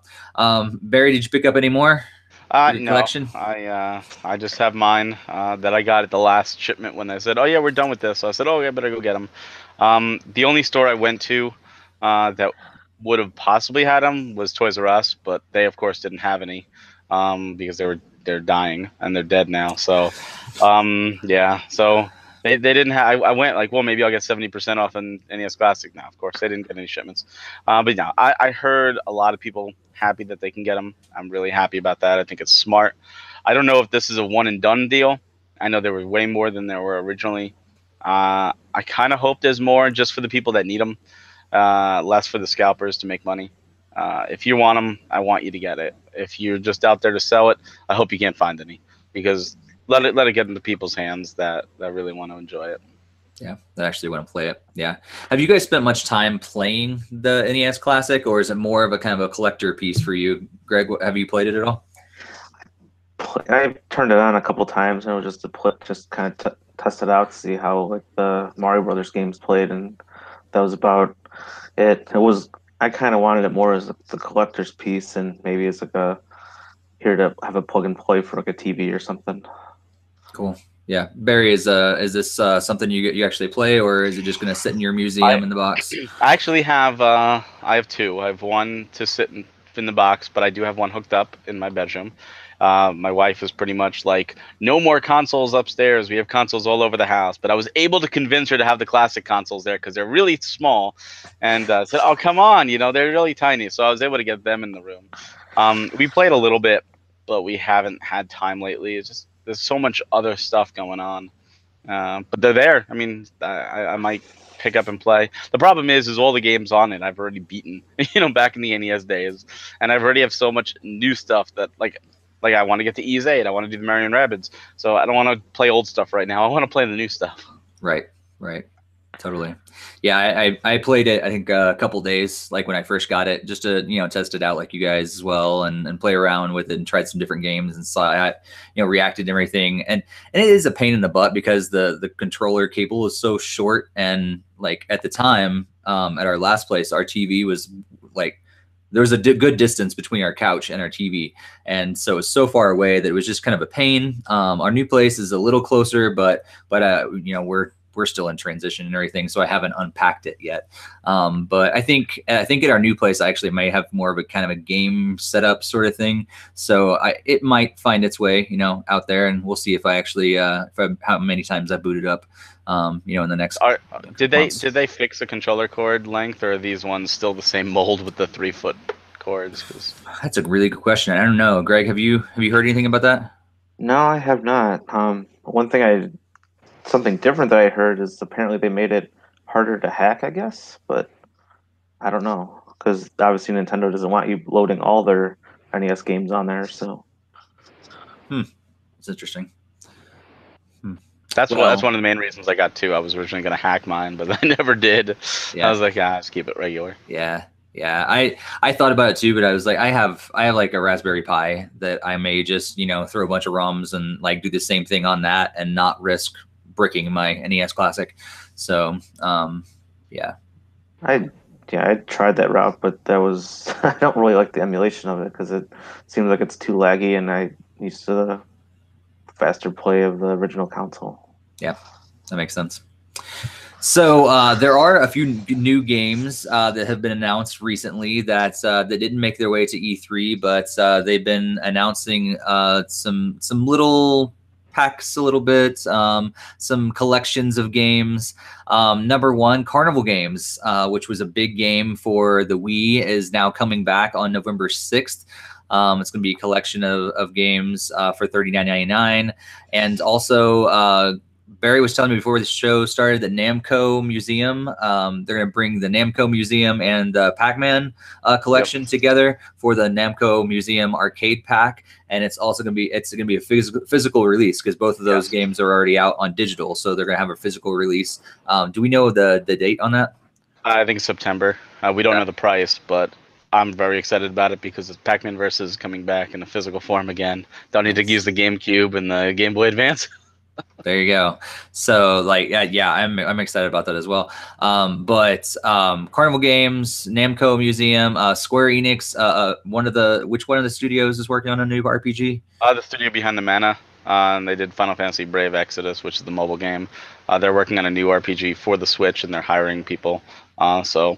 Barry, did you pick up any more? No, collection? I just have mine that I got at the last shipment when they said, "Oh yeah, we're done with this." So I said, "Oh yeah, I better go get them." The only store I went to that would have possibly had them was Toys R Us, but they of course didn't have any because they're dying and they're dead now. So yeah, so they didn't have. I went like, well, maybe I'll get 70% off in NES Classic now. Of course, they didn't get any shipments, but no, I heard a lot of people happy that they can get them. I'm really happy about that. I think it's smart. I don't know if this is a one and done deal. I know there were way more than there were originally. I kind of hope there's more just for the people that need them, less for the scalpers to make money. If you want them, I want you to get it. If you're just out there to sell it, I hope you can't find any, because let it get into people's hands that really want to enjoy it. Yeah, that actually want to play it. Yeah. Have you guys spent much time playing the NES Classic, or is it more of a kind of a collector piece for you? Greg, have you played it at all? I turned it on a couple times, and it was just kind of test it out to see how the Mario Brothers games played, and that was about it. I kind of wanted it more as the collector's piece, and maybe as here to have a plug and play for a TV or something. Cool. Yeah, Barry, is this something you actually play, or is it just going to sit in your museum in the box? I actually have I have two. I have one to sit in the box, but I do have one hooked up in my bedroom. My wife is pretty much like, no more consoles upstairs. We have consoles all over the house. But I was able to convince her to have the classic consoles there because they're really small, and said, "Oh, come on, they're really tiny." So I was able to get them in the room. We played a little bit, but we haven't had time lately. It's just there's so much other stuff going on, but they're there. I mean, I might pick up and play. The problem is all the games on it I've already beaten, back in the NES days, and I've already have so much new stuff that like I want to get to Ease 8. I want to do the Mario and Rabbids, so I don't want to play old stuff right now. I want to play the new stuff. Right. Totally. Yeah, I played it, I think, a couple days, like when I first got it, just to, test it out like you guys as well, and play around with it and tried some different games and saw, reacted and everything. And it is a pain in the butt because the controller cable is so short. And like at the time, at our last place, our TV was like, there was a good distance between our couch and our TV. And so it was so far away that it was just kind of a pain. Our new place is a little closer, but we're still in transition and everything, so I haven't unpacked it yet. But I think at our new place, I actually may have more of a kind of a game setup sort of thing. So it might find its way, out there, and we'll see if I actually how many times I boot it up, in the next. Did they fix the controller cord length, or are these ones still the same mold with the 3-foot cords? That's a really good question. I don't know, Greg. Have you heard anything about that? No, I have not. Something different that I heard is apparently they made it harder to hack, I guess, but I don't know, because obviously Nintendo doesn't want you loading all their NES games on there. So, it's interesting. That's one of the main reasons I got two. I was originally going to hack mine, but I never did. Yeah. I was like, just keep it regular. Yeah. I thought about it too, but I was like, I have like a Raspberry Pi that I may just throw a bunch of ROMs and like do the same thing on that and not risk bricking my NES Classic. So yeah. I tried that route, but that was I don't really like the emulation of it because it seems like it's too laggy, and I used to the faster play of the original console. Yeah, that makes sense. So there are a few new games that have been announced recently that didn't make their way to E3, but they've been announcing some little packs a little bit, some collections of games. Number one, Carnival Games, which was a big game for the Wii, is now coming back on November 6th. It's going to be a collection of games for $39.99. And also, Barry was telling me before the show started that Namco Museum, they're going to bring the Namco Museum and the Pac-Man collection together for the Namco Museum arcade pack, and it's also going to be a physical release because both of those games are already out on digital, so they're going to have a physical release. Do we know the date on that? I think September. We don't know the price, but I'm very excited about it because it's Pac-Man Versus coming back in a physical form again. Don't need to use the GameCube and the Game Boy Advance. There you go. So like, yeah, I'm excited about that as well. But Carnival Games, Namco Museum, Square Enix, which one of the studios is working on a new RPG? The studio behind the Mana. And they did Final Fantasy Brave Exodus, which is the mobile game. They're working on a new RPG for the Switch, and they're hiring people. So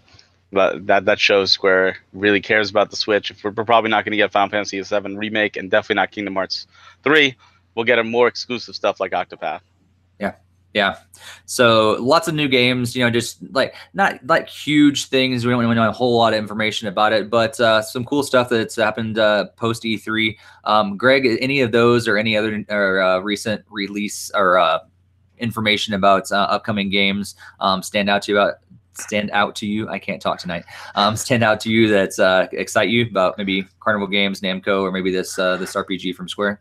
that shows Square really cares about the Switch. If we're probably not going to get Final Fantasy VII Remake, and definitely not Kingdom Hearts 3. We'll get a more exclusive stuff like Octopath. Yeah. So lots of new games, just like not like huge things. We don't really know a whole lot of information about it, but some cool stuff that's happened post E3. Greg, any of those or any other recent release or information about upcoming games stand out to you? I can't talk tonight. Stand out to you that excite you about maybe Carnival Games, Namco, or maybe this RPG from Square?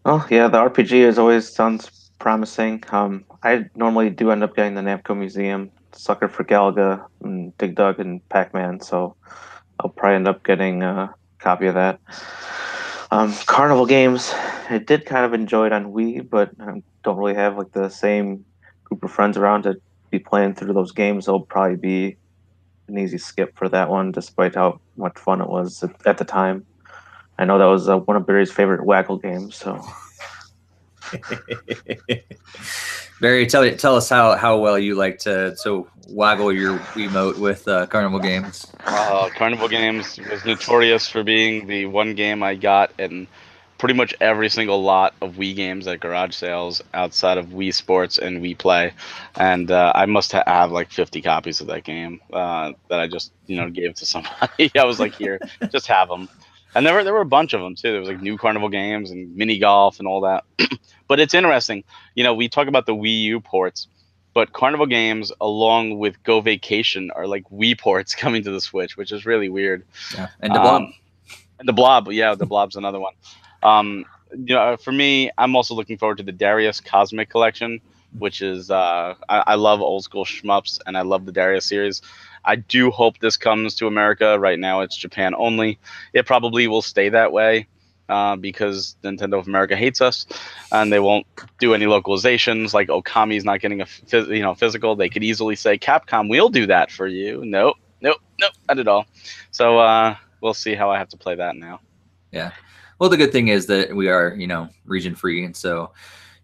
Oh yeah, the RPG always sounds promising. I normally do end up getting the Namco Museum, sucker for Galaga and Dig Dug and Pac-Man, so I'll probably end up getting a copy of that. Carnival Games, I did kind of enjoy it on Wii, but I don't really have like the same group of friends around to be playing through those games. It'll probably be an easy skip for that one, despite how much fun it was at the time. I know that was one of Barry's favorite Waggle games. So, Barry, tell us how well you like to waggle your Wiimote with Carnival Games. Carnival Games was notorious for being the one game I got in pretty much every single lot of Wii games at garage sales outside of Wii Sports and Wii Play, and I must have like 50 copies of that game that I just gave to somebody. I was like, here, just have them. And there were a bunch of them too. There was like new Carnival Games and mini golf and all that. But it's interesting. We talk about the Wii U ports, but Carnival Games along with Go Vacation are like Wii ports coming to the Switch, which is really weird. Yeah, and the Blob. And the Blob, yeah, the Blob's another one. For me, I'm also looking forward to the Darius Cosmic Collection, which is I love old school shmups, and I love the Darius series. I do hope this comes to America. Right now, it's Japan only. It probably will stay that way because Nintendo of America hates us, and they won't do any localizations. Like Okami's not getting a physical. They could easily say, Capcom, we'll do that for you. Nope, not at all. So we'll see how I have to play that now. Yeah. Well, the good thing is that we are, region free, and so,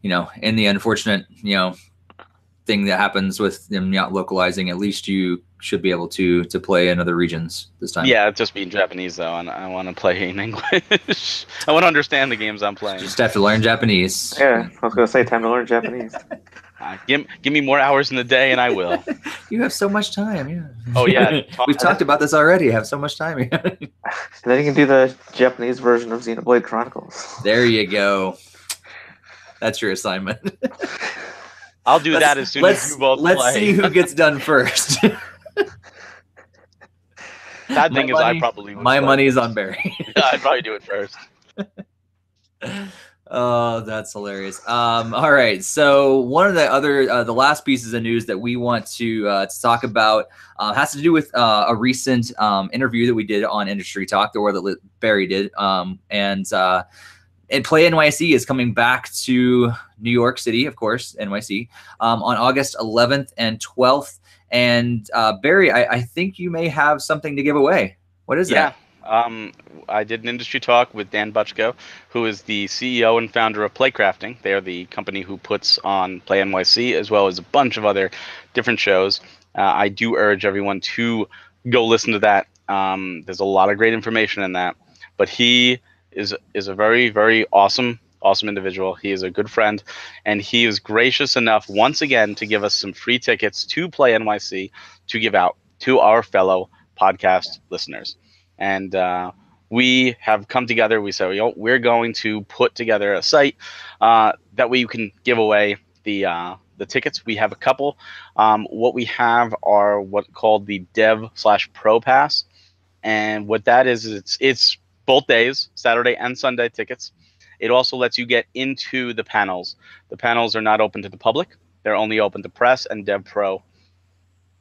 in the unfortunate, thing that happens with them not localizing, at least you should be able to play in other regions this time. Yeah, just be in Japanese though, and I want to play in English. I want to understand the games I'm playing. Just have to learn Japanese. Yeah, I was gonna say time to learn Japanese. Give me more hours in the day, and I will. You have so much time. Yeah. Oh yeah, we've talked about this already. You have so much time. And then you can do the Japanese version of Xenoblade Chronicles. There you go. That's your assignment. I'll do that as soon as you both play. Let's see who gets done first. Sad thing is, I probably would. My money is on Barry. Yeah, I'd probably do it first. Oh, that's hilarious. All right. So one of the other, the last pieces of news that we want to talk about has to do with a recent interview that we did on Industry Talk, or that Barry did. And And Play NYC is coming back to New York City, of course, NYC, on August 11th and 12th. And Barry, I think you may have something to give away. What is that? I did an industry talk with Dan Butchko, who is the CEO and founder of Playcrafting. They are the company who puts on Play NYC as well as a bunch of other different shows. I do urge everyone to go listen to that. There's a lot of great information in that. But he is a very, very awesome individual. He is a good friend, and he is gracious enough once again to give us some free tickets to Play NYC to give out to our fellow podcast listeners. And we have come together. We said, we're going to put together a site that way you can give away the tickets. We have a couple. What we have are what called the Dev/Pro Pass, and what that is it's both days, Saturday and Sunday tickets. It also lets you get into the panels. The panels are not open to the public. They're only open to press and Dev Pro.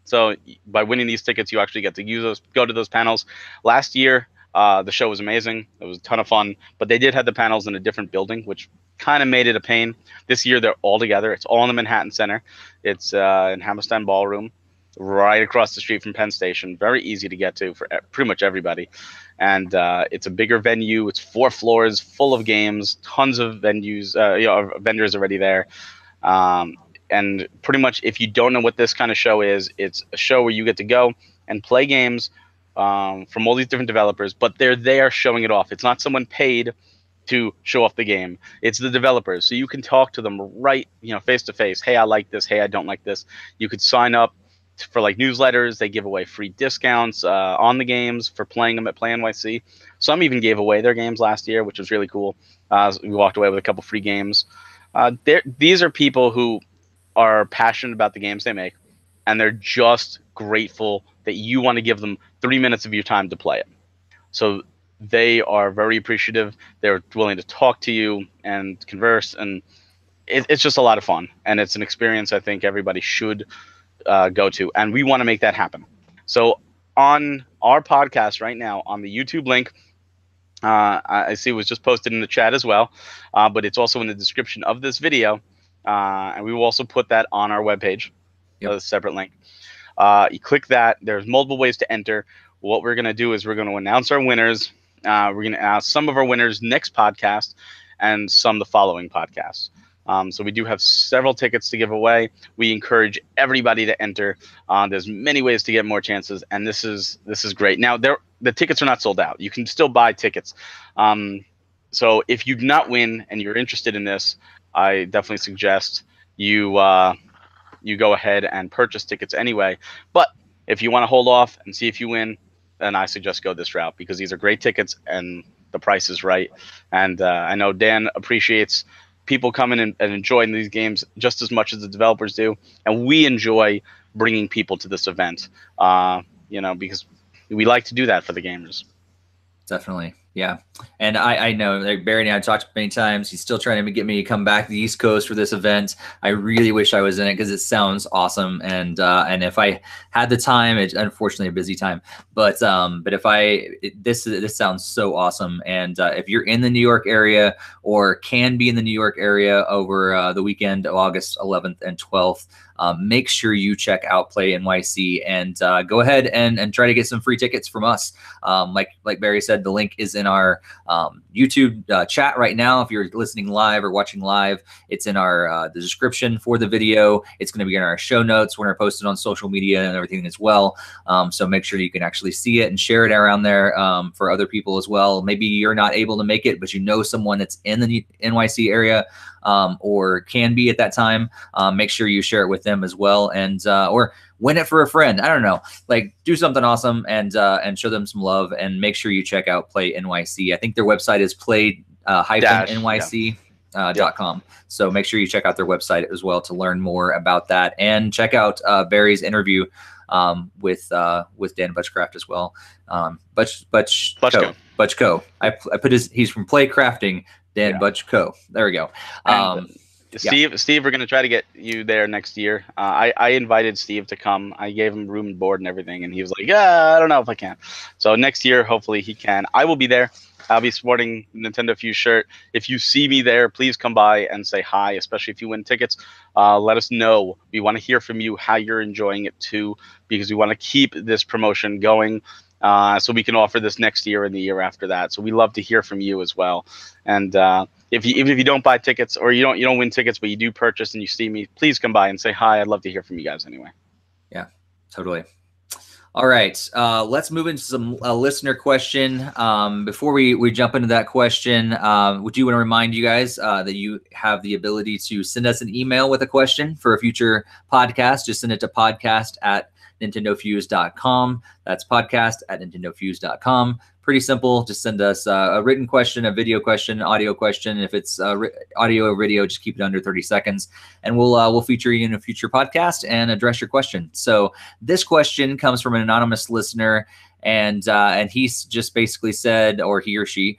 So by winning these tickets, you actually get to use those, go to those panels. Last year, the show was amazing. It was a ton of fun, but they did have the panels in a different building, which kind of made it a pain. This year, they're all together. It's all in the Manhattan Center. It's in Hammerstein Ballroom, right across the street from Penn Station. Very easy to get to for pretty much everybody. And it's a bigger venue. It's 4 floors, full of games, tons of venues, vendors already there. And pretty much, if you don't know what this kind of show is, it's a show where you get to go and play games from all these different developers, but they're there showing it off. It's not someone paid to show off the game. It's the developers. So you can talk to them right, face to face. Hey, I like this. Hey, I don't like this. You could sign up for like newsletters. They give away free discounts on the games for playing them at Play NYC. Some even gave away their games last year, which was really cool. We walked away with a couple free games. These are people who are passionate about the games they make, and they're just grateful that you want to give them 3 minutes of your time to play it. So they are very appreciative. They're willing to talk to you and converse, and it's just a lot of fun. And it's an experience I think everybody should go to, and we want to make that happen. So on our podcast right now, on the YouTube link, I see it was just posted in the chat as well, but it's also in the description of this video. And we will also put that on our webpage, a separate link. You click that. There's multiple ways to enter. What we're going to do is we're going to announce our winners. We're going to ask some of our winners next podcast and some the following podcast. So we do have several tickets to give away. We encourage everybody to enter. There's many ways to get more chances, and this is great. Now, the tickets are not sold out. You can still buy tickets. So if you do not win and you're interested in this, I definitely suggest you go ahead and purchase tickets anyway. But if you want to hold off and see if you win, then I suggest go this route, because these are great tickets and the price is right. And I know Dan appreciates people coming and enjoying these games just as much as the developers do. And we enjoy bringing people to this event, because we like to do that for the gamers. Definitely. Yeah. And I know, like, Barry and I talked many times. He's still trying to get me to come back to the East Coast for this event. I really wish I was in it because it sounds awesome. And if I had the time, it's unfortunately a busy time, but if this sounds so awesome. And if you're in the New York area or can be in the New York area over the weekend of August 11th and 12th, make sure you check out Play NYC and go ahead and try to get some free tickets from us. Like Barry said, the link is in our YouTube chat right now. If you're listening live or watching live, it's in our the description for the video. It's going to be in our show notes when we're posted on social media and everything as well. So make sure you can actually see it and share it around there for other people as well. Maybe you're not able to make it, but you know someone that's in the NYC area or can be at that time. Make sure you share it with them as well, and or win it for a friend. I don't know, like, do something awesome and show them some love, and make sure you check out Play NYC. I think their website is play-nyc.com. So make sure you check out their website as well to learn more about that, and check out Barry's interview with Dan Butchcraft as well. Butchko. I put he's from Play Crafting, Dan Butchko. There we go. Steve, we're gonna try to get you there next year. I invited Steve to come. I gave him room and board and everything, and he was like, "Yeah, I don't know if I can." So next year, hopefully, he can. I will be there. I'll be sporting Nintendo Fuse shirt. If you see me there, please come by and say hi. Especially if you win tickets, let us know. We want to hear from you how you're enjoying it too, because we want to keep this promotion going, so we can offer this next year and the year after that. So we love to hear from you as well. And if you don't buy tickets or you don't win tickets, but you do purchase and you see me, please come by and say hi. I'd love to hear from you guys anyway. Yeah, totally. All right, let's move into some listener question. Before we jump into that question, we do want to remind you guys that you have the ability to send us an email with a question for a future podcast. Just send it to podcast@nintendofuse.com. That's podcast@nintendofuse.com. Pretty simple. Just send us a written question, a video question, audio question. If it's audio or video, just keep it under 30 seconds, and we'll feature you in a future podcast and address your question. So this question comes from an anonymous listener, and he's just basically said, or he or she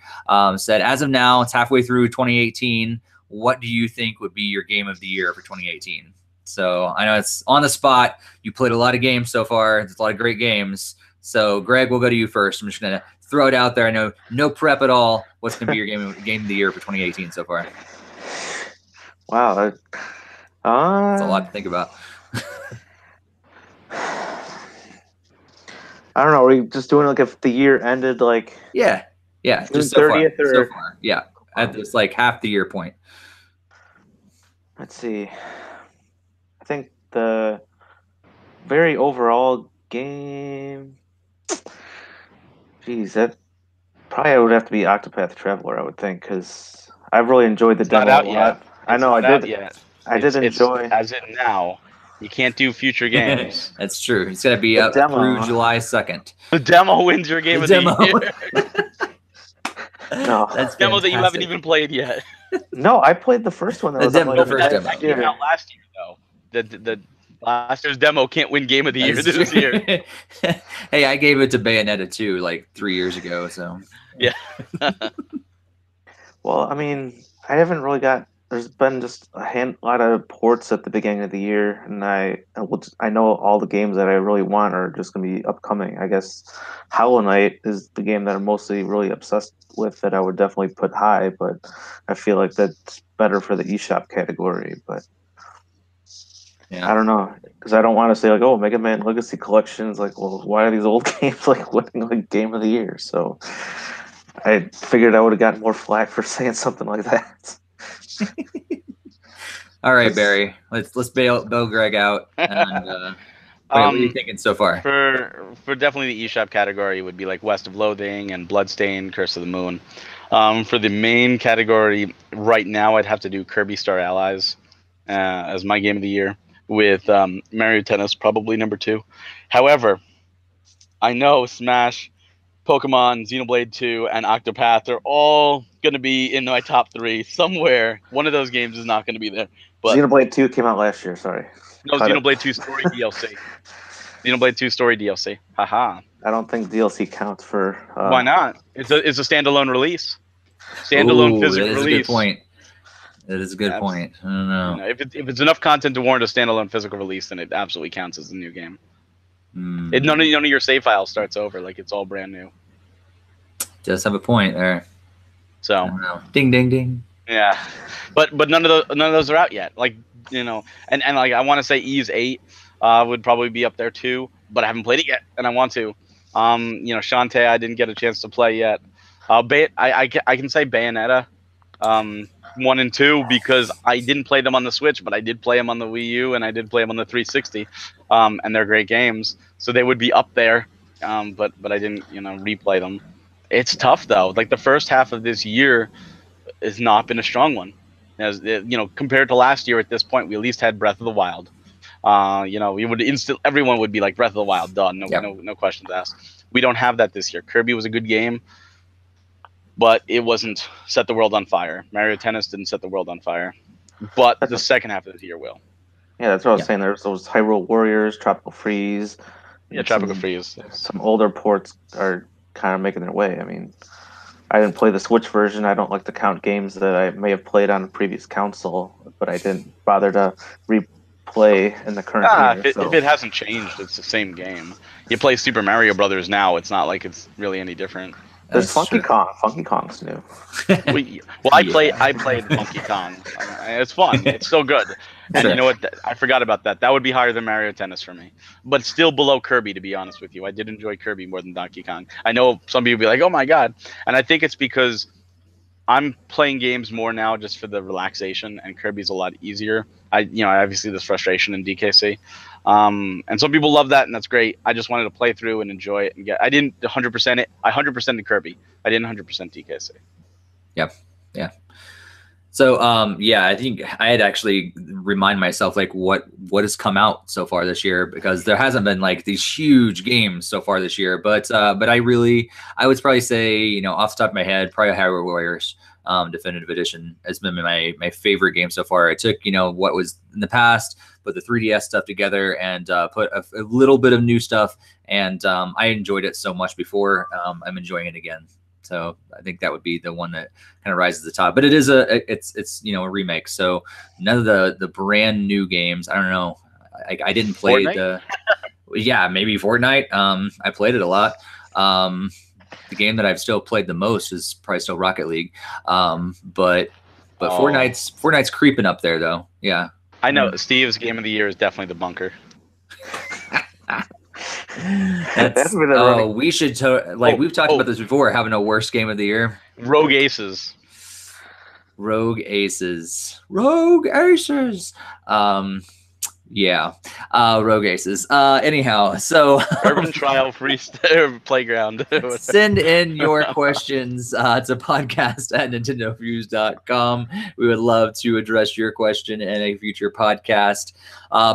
said, as of now, it's halfway through 2018. What do you think would be your game of the year for 2018? So I know it's on the spot. You played a lot of games so far. There's a lot of great games. So Greg, we'll go to you first. I'm just gonna throw it out there. I know no prep at all. What's gonna be your game of the year for 2018 so far? Wow, that's a lot to think about. I don't know. Are we just doing like if the year ended like? Yeah, just so 30th far. So far, yeah, at this like half the year point. Let's see. I think the very overall game. Geez, that probably would have to be Octopath Traveler, I would think, because I've really enjoyed the demo a lot. I know I did. I did enjoy. As it now, you can't do future games. That's true. It's got to be up through July 2nd. The demo wins your game of the year. No, that's demo that you haven't even played yet. No, I played the first one. The first demo. That came out last year, though. The last year's demo can't win game of the year this year. Hey, I gave it to Bayonetta 2 like 3 years ago. So yeah. Well, I mean, I haven't really got. There's been just a lot of ports at the beginning of the year, and I know all the games that I really want are just going to be upcoming. I guess Hollow Knight is the game that I'm mostly really obsessed with that I would definitely put high, but I feel like that's better for the eShop category. But yeah. I don't know, because I don't want to say like, oh, Mega Man Legacy Collection is like, well, why are these old games like winning like Game of the Year? So I figured I would have gotten more flack for saying something like that. All right, Barry. Let's bail Greg out. And, what are you thinking so far? For definitely the eShop category would be like West of Loathing and Bloodstained, Curse of the Moon. For the main category right now, I'd have to do Kirby Star Allies as my game of the year, with Mario Tennis probably number 2. However, I know Smash, Pokemon, Xenoblade 2, and Octopath are all going to be in my top 3 somewhere. One of those games is not going to be there. But Xenoblade 2 came out last year, sorry. No, Xenoblade 2 Story DLC. Xenoblade 2 Story DLC. Haha. I don't think DLC counts for... Why not? It's a standalone release. Standalone physical release. That is a good point. That is a good point. I don't know. If it's enough content to warrant a standalone physical release, then it absolutely counts as a new game. None of your save files starts over. Like, it's all brand new. Does have a point there. So ding ding ding. Yeah, but none of those are out yet. Like, and like I want to say Ys 8 would probably be up there too, but I haven't played it yet, and I want to. Shantae I didn't get a chance to play yet. I can say Bayonetta 1 and 2 because I didn't play them on the Switch, but I did play them on the Wii U and I did play them on the 360, and they're great games, so they would be up there. But I didn't replay them. It's tough though. Like the first half of this year has not been a strong one. As compared to last year at this point, we at least had Breath of the Wild. We would everyone would be like Breath of the Wild, done. No questions asked. We don't have that this year. Kirby was a good game, but it wasn't set the world on fire. Mario Tennis didn't set the world on fire, but the second half of the year will. Yeah, that's what I was saying. There's those Hyrule Warriors, Tropical Freeze. Yeah, Tropical Freeze. Some older ports are kind of making their way. I mean, I didn't play the Switch version. I don't like to count games that I may have played on a previous console, but I didn't bother to replay in the current year. If it hasn't changed, it's the same game. You play Super Mario Brothers now, it's not like it's really any different. There's Funky Kong. Funky Kong's new. Well, I played Funky Kong. It's fun. It's still good. And you know what? I forgot about that. That would be higher than Mario Tennis for me, but still below Kirby. To be honest with you, I did enjoy Kirby more than Donkey Kong. I know some people be like, "Oh my god," and I think it's because I'm playing games more now just for the relaxation, and Kirby's a lot easier. I obviously there's frustration in DKC, and some people love that, and that's great. I just wanted to play through and enjoy it, and I didn't 100% it. I 100%ed Kirby. I didn't 100% DKC. Yep. Yeah. So I think I had actually remind myself like what has come out so far this year, because there hasn't been like these huge games so far this year, but I would probably say, off the top of my head, probably Hyrule Warriors Definitive Edition has been my favorite game so far. I took what was in the past, put the 3DS stuff together, and put a little bit of new stuff, and I enjoyed it so much before. I'm enjoying it again. So I think that would be the one that kind of rises to the top. But it is it's a remake. So none of the brand new games. I don't know. I didn't play Fortnite? Maybe Fortnite. I played it a lot. The game that I've still played the most is probably still Rocket League. But Fortnite's creeping up there though. Yeah. I know Steve's game of the year is definitely the bunker. We should we've talked about this before, having a worst game of the year. Rogue Aces. Rogue Aces. Rogue Aces. Anyhow, so Urban Trial Free Playground. Send in your questions to podcast@nintendofuse.com. We would love to address your question in a future podcast.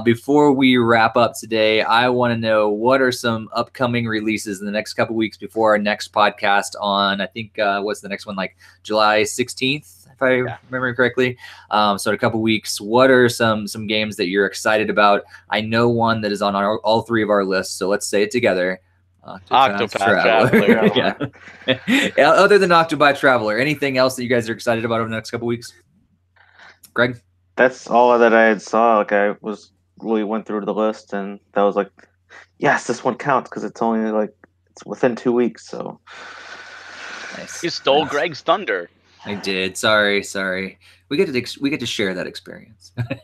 Before we wrap up today, I want to know what are some upcoming releases in the next couple weeks before our next podcast on, I think, what's the next one, like July 16th? If I remember correctly. So in a couple weeks, what are some games that you're excited about? I know one that is on all three of our lists, so let's say it together. Octopath Traveler. Yeah. Other than Octopath Traveler, anything else that you guys are excited about over the next couple weeks? Greg? That's all that I had saw. Like I went through the list, and that was like, yes, this one counts because it's only it's within 2 weeks. So nice. You stole Greg's thunder. I did. Sorry. We get to share that experience. But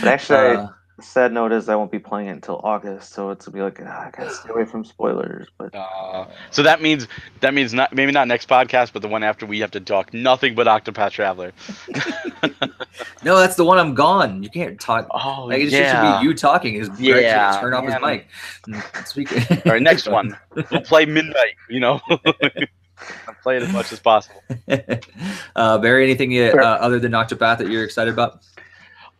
actually, sad note is I won't be playing it until August, so it's gonna be like I gotta stay away from spoilers. But so that means not maybe not next podcast, but the one after we have to talk nothing but Octopath Traveler. No, that's the one I'm gone. You can't talk. Oh, it should be you talking. Greg should turn off his mic. Speak. All right, next one. We'll play Midnight. I'll play it as much as possible. Barry, anything other than Octopath that you're excited about?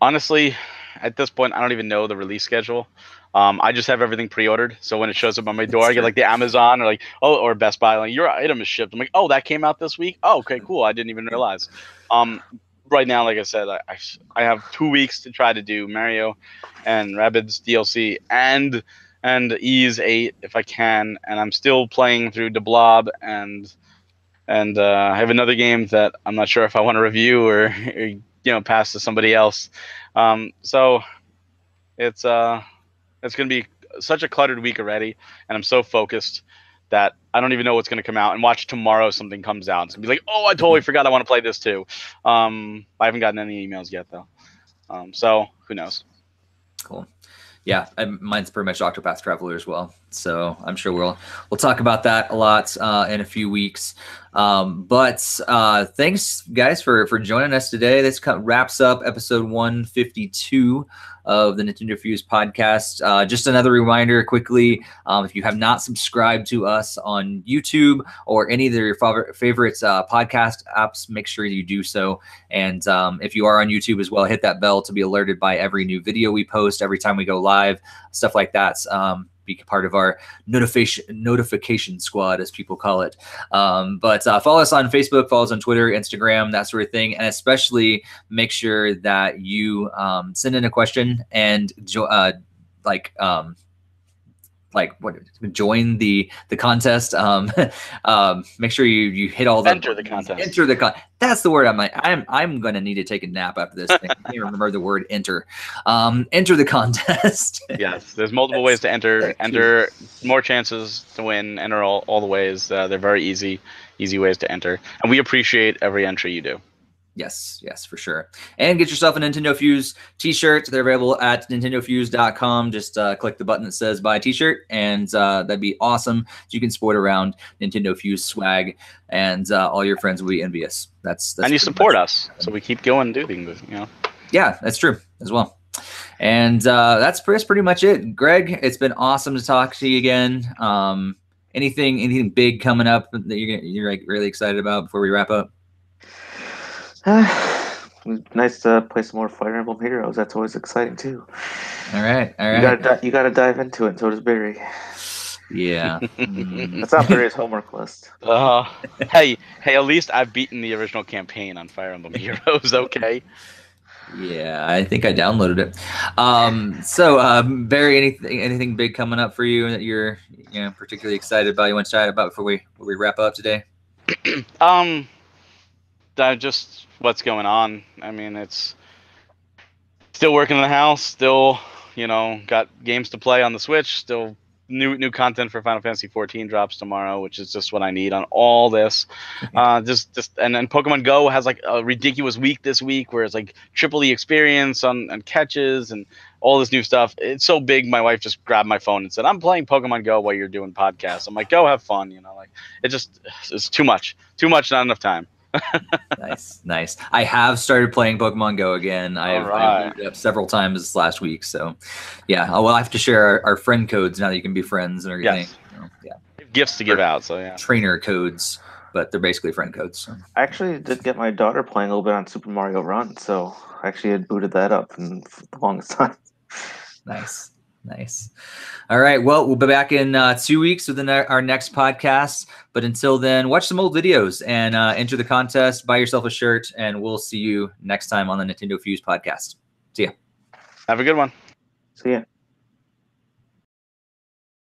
Honestly, at this point, I don't even know the release schedule. I just have everything pre-ordered, so when it shows up on my door, I get like the Amazon or Best Buy, like your item is shipped. I'm like, oh, that came out this week. Oh, okay, cool. I didn't even realize. Right now, like I said, I have 2 weeks to try to do Mario and Rabbids DLC and Ease 8 if I can, and I'm still playing through the Blob and I have another game that I'm not sure if I want to review or pass to somebody else. So it's gonna be such a cluttered week already, and I'm so focused that I don't even know what's gonna come out. And watch tomorrow something comes out. It's gonna be like, oh, I totally forgot I want to play this too. I haven't gotten any emails yet though, so who knows? Cool. Yeah, mine's pretty much Octopath Traveler as well. So I'm sure we'll talk about that a lot in a few weeks. But thanks, guys, for joining us today. This wraps up episode 152 of the NintendoFuse podcast. Just another reminder quickly, if you have not subscribed to us on YouTube or any of your favorite podcast apps, make sure you do so. And if you are on YouTube as well, hit that bell to be alerted by every new video we post, every time we go live, stuff like that. Be part of our notification squad, as people call it. But follow us on Facebook, follow us on Twitter, Instagram, that sort of thing. And especially make sure that you send in a question and like what join the contest. Make sure you hit all the enter the contest. Enter the That's the word. I'm gonna need to take a nap after this thing. I can't remember the word enter. Enter the contest. Yes, there's multiple ways to enter. Enter more chances to win. Enter all the ways. They're very easy ways to enter, and we appreciate every entry you do. Yes, for sure. And get yourself a Nintendo Fuse t-shirt. They're available at nintendofuse.com. Just click the button that says buy a t-shirt, and that'd be awesome. You can sport around Nintendo Fuse swag, and all your friends will be envious. That's and you support us, so we keep going and do things, you know. Yeah, that's true as well. And that's pretty much it. Greg, it's been awesome to talk to you again. Anything big coming up that you're like really excited about before we wrap up? Nice to play some more Fire Emblem Heroes. That's always exciting too. All right. You gotta dive into it. And so does Barry. Yeah, that's on Barry's homework list. Hey, at least I've beaten the original campaign on Fire Emblem Heroes. Okay. Yeah, I think I downloaded it. So Barry, anything big coming up for you that you're particularly excited about? You want to chat about before we wrap up today? Just what's going on. I mean, it's still working in the house, still, got games to play on the Switch, still new content for Final Fantasy 14 drops tomorrow, which is just what I need on all this. And then Pokemon Go has like a ridiculous week this week where it's like triple the experience on catches and all this new stuff. It's so big. My wife just grabbed my phone and said, "I'm playing Pokemon Go while you're doing podcasts." I'm like, "Go have fun." Like it's too much, not enough time. Nice. I have started playing Pokemon Go again. I've looked it up several times this last week. So, yeah, we'll have to share our friend codes now that you can be friends and everything. Yes. Gifts to give out. So yeah, trainer codes, but they're basically friend codes. So. I actually did get my daughter playing a little bit on Super Mario Run, so I actually had booted that up for the longest time. Nice. All right. Well, we'll be back in 2 weeks with our next podcast. But until then, watch some old videos and enter the contest, buy yourself a shirt, and we'll see you next time on the Nintendo Fuse Podcast. See ya. Have a good one. See ya.